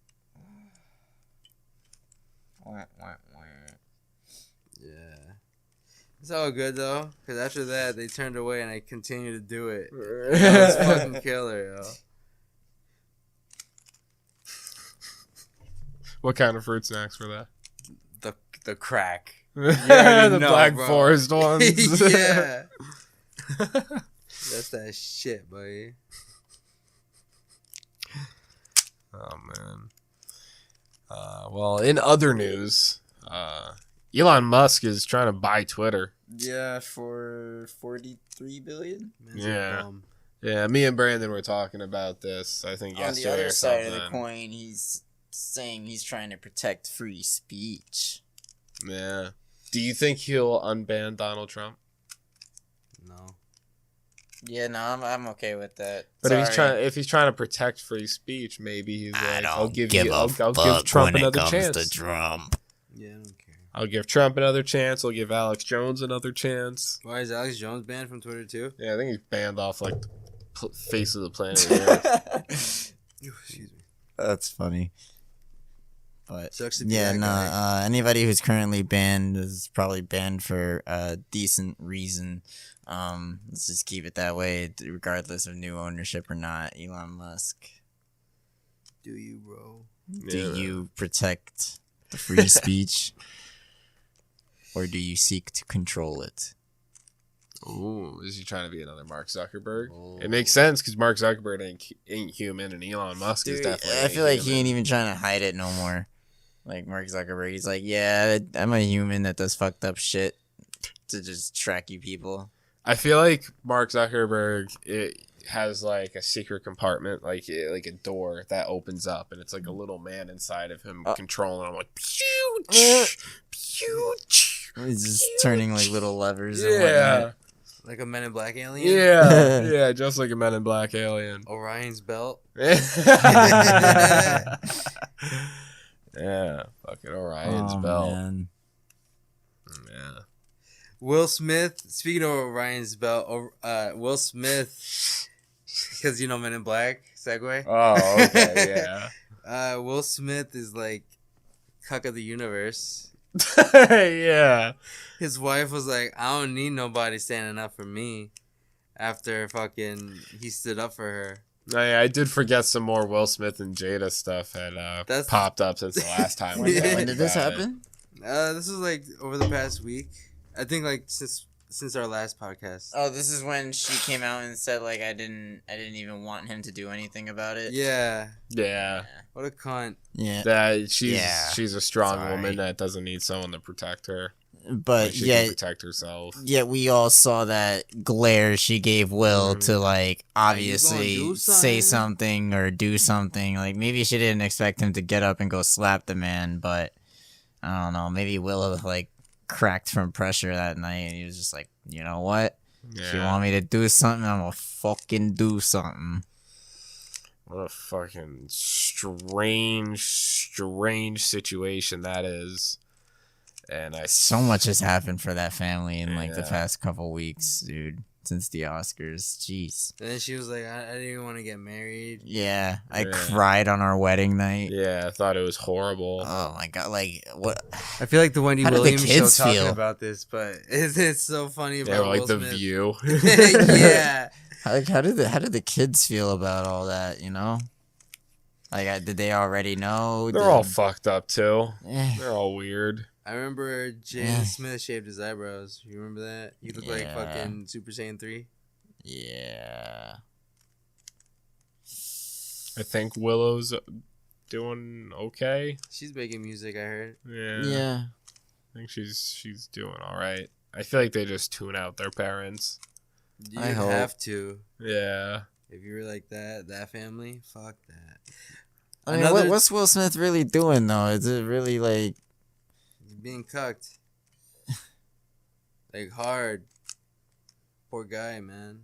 Wah, wah, wah. Yeah. It's all good though, because after that they turned away and I continued to do it. That was fucking killer, yo. What kind of fruit snacks were that? The crack. The know, Black bro. Forest ones. Yeah. That's that shit, buddy. Oh man. Well, in other news, Elon Musk is trying to buy Twitter. Yeah, for 43 billion. Man's a Yeah. bum. Yeah, me and Brandon were talking about this. I think On the yesterday other or side something. of the coin, he's saying he's trying to protect free speech. Yeah. Do you think he'll unban Donald Trump? No. Yeah, no, I'm okay with that. But Sorry. if he's trying to protect free speech, maybe he's like, I'll give Trump when it another comes chance. to Trump. Yeah, I don't care. I'll give Trump another chance. I'll give Alex Jones another chance. Why is Alex Jones banned from Twitter too? Yeah, I think he's banned off like the face of the planet. Earth. Excuse me. That's funny. But Sucks to be yeah, that no. guy. Anybody who's currently banned is probably banned for a decent reason. Let's just keep it that way, regardless of new ownership or not. Elon Musk, Do you, bro? do Yeah. you protect the free speech, or do you seek to control it? Ooh, is he trying to be another Mark Zuckerberg? Oh. It makes sense because Mark Zuckerberg ain't human, and Elon Musk is Dude, definitely. I feel like he human. ain't even trying to hide it no more. Like Mark Zuckerberg, he's like, yeah, I'm a human that does fucked up shit to just track you people. I feel like Mark Zuckerberg has like a secret compartment, like a door that opens up, and it's like a little man inside of him controlling him, like pew, pew, He's just turning like little levers. And yeah, whatnot. Like a Men in Black alien? yeah, yeah, just like a Men in Black alien. Orion's belt. Yeah, fucking Orion's Oh, belt. man. Yeah. Will Smith, speaking of Orion's belt, Will Smith, because you know Men in Black, segue. Oh, okay, yeah. Will Smith is like cuck of the universe. Yeah. His wife was like, I don't need nobody standing up for me after fucking he stood up for her. I did forget some more Will Smith and Jada stuff had popped up since the last time we When did this talked about it. happen? This was like over the past week. I think like since our last podcast. Oh, this is when she came out and said like I didn't even want him to do anything about it. Yeah. Yeah. What a cunt. Yeah. That Yeah. she's a strong Sorry. woman that doesn't need someone to protect her. But Like, she yeah, can protect herself. yet we all saw that glare she gave Will Mhm. to like obviously do say something? something or do something. Like maybe she didn't expect him to get up and go slap the man, but I don't know. Maybe Will like cracked from pressure that night and he was just like, you know what? If you Yeah. want me to do something, I'm gonna fucking do something. What a fucking strange situation that is. And So much has happened for that family in like the Yeah. past couple weeks, dude. Since the Oscars. Jeez. And then she was like, I didn't even want to get married. Yeah. I Yeah. cried on our wedding night. Yeah, I thought it was horrible. Oh my god, like what I feel like the Wendy How did the Williams kids show talking feel? about this, but it's so funny They about were like Will The Smith. View. Yeah. how did the kids feel about all that, you know? Like did they already know? They're all fucked up too. Eh. They're all weird. I remember Jaden Yeah. Smith shaved his eyebrows. You remember that? He looked like Yeah. fucking Super Saiyan 3. Yeah. I think Willow's doing okay. She's making music, I heard. Yeah. Yeah. I think she's doing all right. I feel like they just tune out their parents. You I hope. have to. Yeah. If you were like that family, fuck that. I mean, Another- what's Will Smith really doing though? Is it really like He's being cucked. Like hard. Poor guy, man.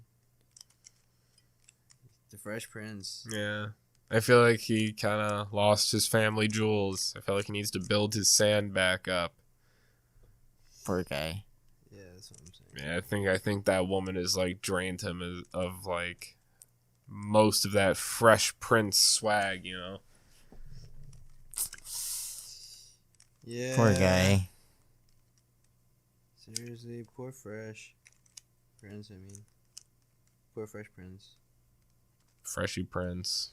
The Fresh Prince. Yeah. I feel like he kind of lost his family jewels. I feel like he needs to build his sand back up. poor guy? Yeah, that's what I'm saying. Yeah, I think that woman has like drained him of like most of that Fresh Prince swag, you know. Yeah. Poor guy. Seriously, poor Fresh Prince. I mean, poor Fresh Prince. Freshy Prince,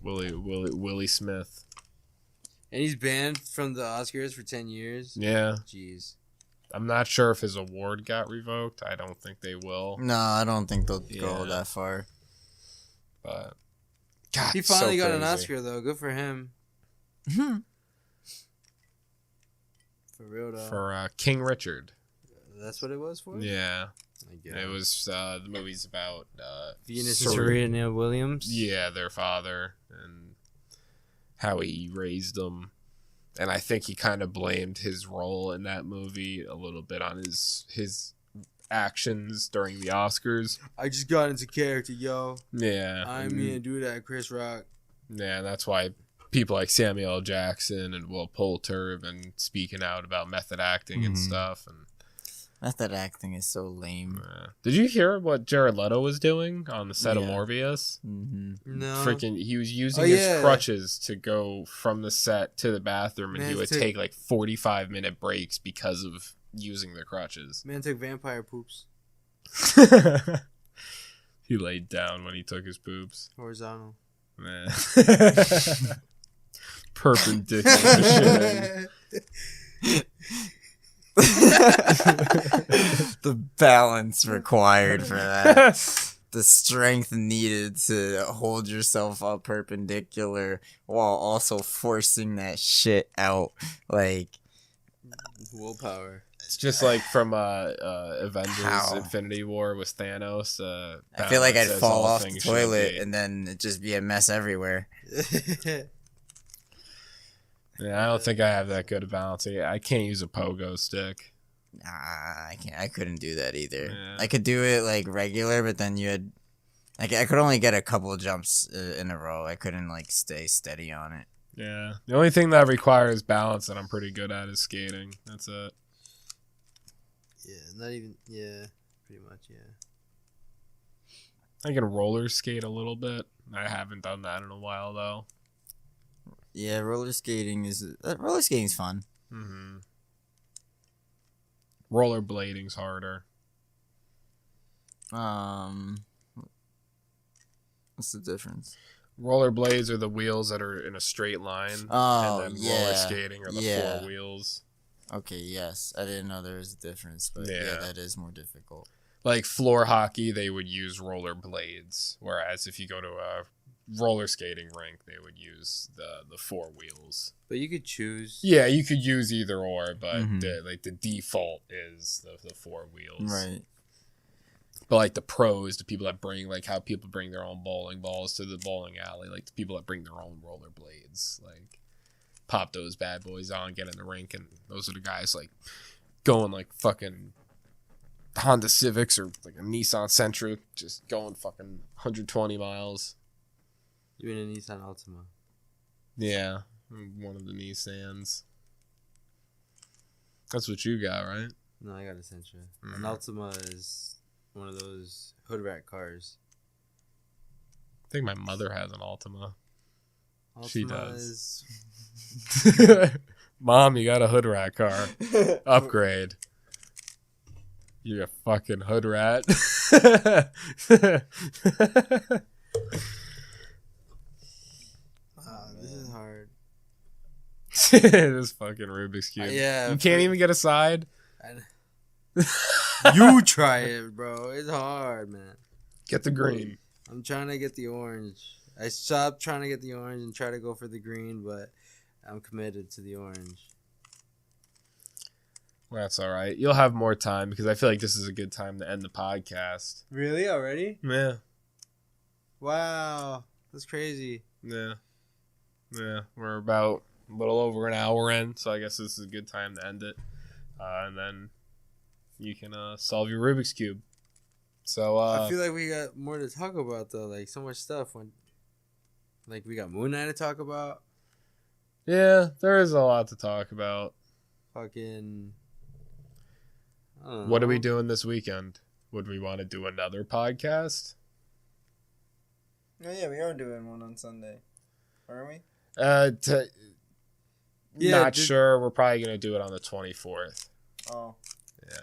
Willie Smith. And he's banned from the Oscars for 10 years. Yeah. Jeez. I'm not sure if his award got revoked. I don't think they will. No, I don't think they'll go that far. But God, He finally so got an crazy. Oscar though. Good for him. For real though. For King Richard. That's what it was for? Yeah. I guess. It was the movie's about Venus and Serena Williams. Yeah, their father and how he raised them. And I think he kind of blamed his role in that movie a little bit on his actions during the Oscars. I just got into character, yo. Yeah. I mean, do that, Chris Rock. Yeah, that's why people like Samuel L. Jackson and Will Poulter have been speaking out about method acting and stuff. And Method acting is so lame. did you hear what Jared Leto was doing on the set of Yeah. Morbius? Mm-hmm. No. Freaking, he was using his crutches to go from the set to the bathroom, and he would take like 45-minute breaks because of using the crutches. Man took vampire poops. He laid down when he took his poops. Horizontal. Man. Perpendicular shit. The balance required for that. The strength needed to hold yourself up perpendicular while also forcing that shit out. Like, Willpower. It's just like from Avengers How? Infinity War with Thanos. I feel like I'd balance as fall all off the things should toilet be. and then it'd just be a mess everywhere. Yeah, I don't think I have that good a balance. I can't use a pogo stick. Nah, I can't. I couldn't do that either. Yeah. I could do it like regular, but then you had, like, I could only get a couple jumps in a row. I couldn't like stay steady on it. Yeah, the only thing that requires balance that I'm pretty good at is skating. That's it. Yeah, not even. Yeah, pretty much. Yeah. I can roller skate a little bit. I haven't done that in a while though. Yeah, roller skating's fun. Mm-hmm. Rollerblading's harder. What's the difference? Rollerblades are the wheels that are in a straight line. Oh, and then yeah. roller skating are the Yeah. four wheels. Okay, yes. I didn't know there was a difference, but yeah, Yeah. that is more difficult. Like floor hockey, they would use rollerblades, whereas if you go to a roller skating rink, they would use the four wheels. But you could choose. Yeah, you could use either or, but Mhm. the default is the four wheels. Right. But like the pros, the people that bring, like how people bring their own bowling balls to the bowling alley, like the people that bring their own rollerblades, like pop those bad boys on, get in the rink, and those are the guys like going like fucking Honda Civics or like a Nissan Sentra, just going fucking 120 miles. You in a Nissan Altima. Yeah, one of the Nissans. That's what you got, right? No, I got a Sentra. Mhm. An Altima is one of those hood rat cars. I think my mother has an Altima. Altima She does. is Mom, you got a hood rat car. Upgrade. You're a fucking hood rat. this is hard. This fucking Rubik's Cube. Yeah, You can't even get a side? You try it, bro. It's hard, man. Get the green. I'm trying to get the orange. I stopped trying to get the orange and try to go for the green, but I'm committed to the orange. That's all right. You'll have more time because I feel like this is a good time to end the podcast. Really? Already? Yeah. Wow. That's crazy. Yeah. We're about a little over an hour in, so I guess this is a good time to end it. And then you can solve your Rubik's Cube. So I feel like we got more to talk about, though. Like, so much stuff. Like, we got Moon Knight to talk about. yeah, there is a lot to talk about. Fucking... I don't What are we know. doing this weekend? Would we want to do another podcast? Oh yeah, we are doing one on Sunday, aren't we? Yeah, Not sure. We're probably gonna do it on the 24th. Oh. Yeah,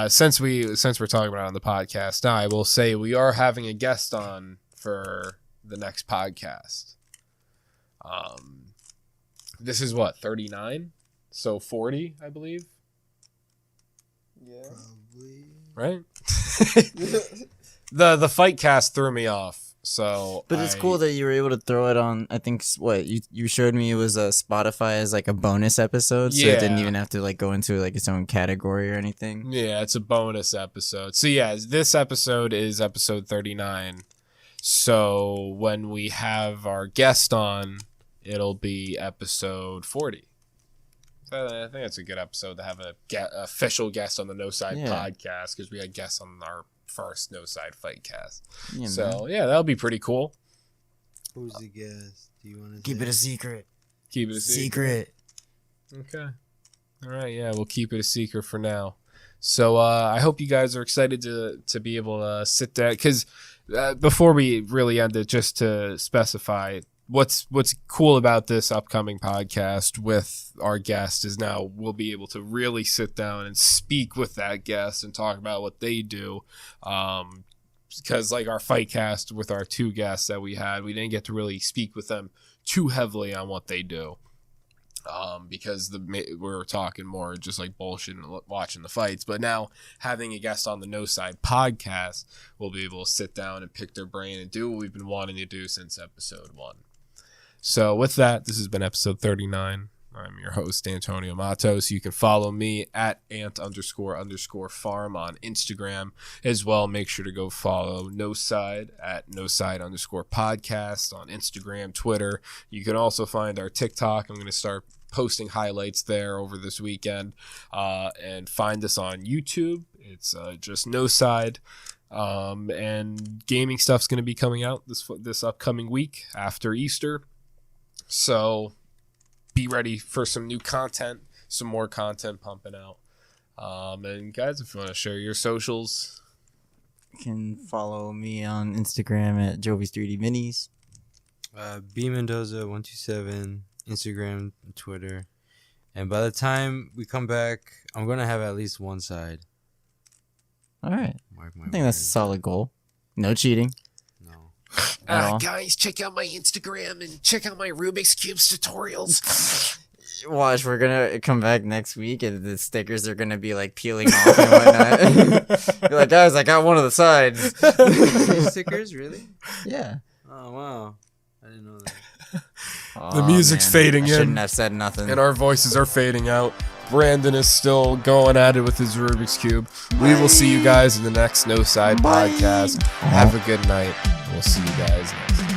Since we're talking about it on the podcast now, I will say we are having a guest on for the next podcast. This is what, 39? So 40, I believe. Yeah. Probably. Right? the Fightcast threw me off. So But it's cool that you were able to throw it on. I think what you showed me, it was a Spotify as like a bonus episode, so it didn't even have to like go into like its own category or anything. Yeah, it's a bonus episode. So yeah, this episode is episode 39. So when we have our guest on, it'll be episode 40. So I think it's a good episode to have a official guest on the Noside Podcast, because we had guests on our first Noside Fightcast. Yeah, so yeah, that'll be pretty cool. Who's the guest? Do you want to keep it a secret? Keep it a secret. Okay. All right. Yeah, we'll keep it a secret for now. So I hope you guys are excited to be able to sit down, because before we really end it, just to specify, what's cool about this upcoming podcast with our guest is now we'll be able to really sit down and speak with that guest and talk about what they do. Because like our Fightcast with our two guests that we had, we didn't get to really speak with them too heavily on what they do. Because we were talking more just like bullshit and watching the fights. But now having a guest on the Noside Podcast, we'll be able to sit down and pick their brain and do what we've been wanting to do since episode 1. So with that, this has been episode 39. I'm your host, Antonio Matos. You can follow me at ant__farm on Instagram as well. Make sure to go follow Noside at Noside_podcast on Instagram, Twitter. You can also find our TikTok. I'm going to start posting highlights there over this weekend. And find us on YouTube. It's just Noside. And gaming stuff's going to be coming out this upcoming week after Easter. So be ready for some new content, some more content pumping out. And guys, if you want to share your socials, You can follow me on Instagram at Jovis3D Minis. B Mendoza 127 Instagram, Twitter, and by the time we come back, I'm gonna have at least one side. All right, Mark my I think that's a words. solid goal. No cheating. No. guys, check out my Instagram and check out my Rubik's Cubes tutorials. Watch, we're gonna come back next week and the stickers are gonna be like peeling off and whatnot. You're like, guys, I got one of the sides. Stickers, really? Yeah. Oh wow, I didn't know that. The music's fading I in. shouldn't have said nothing. And our voices are fading out. Brandon is still going at it with his Rubik's Cube. We will see you guys in the next Noside Podcast. Have a good night. We'll see you guys next time.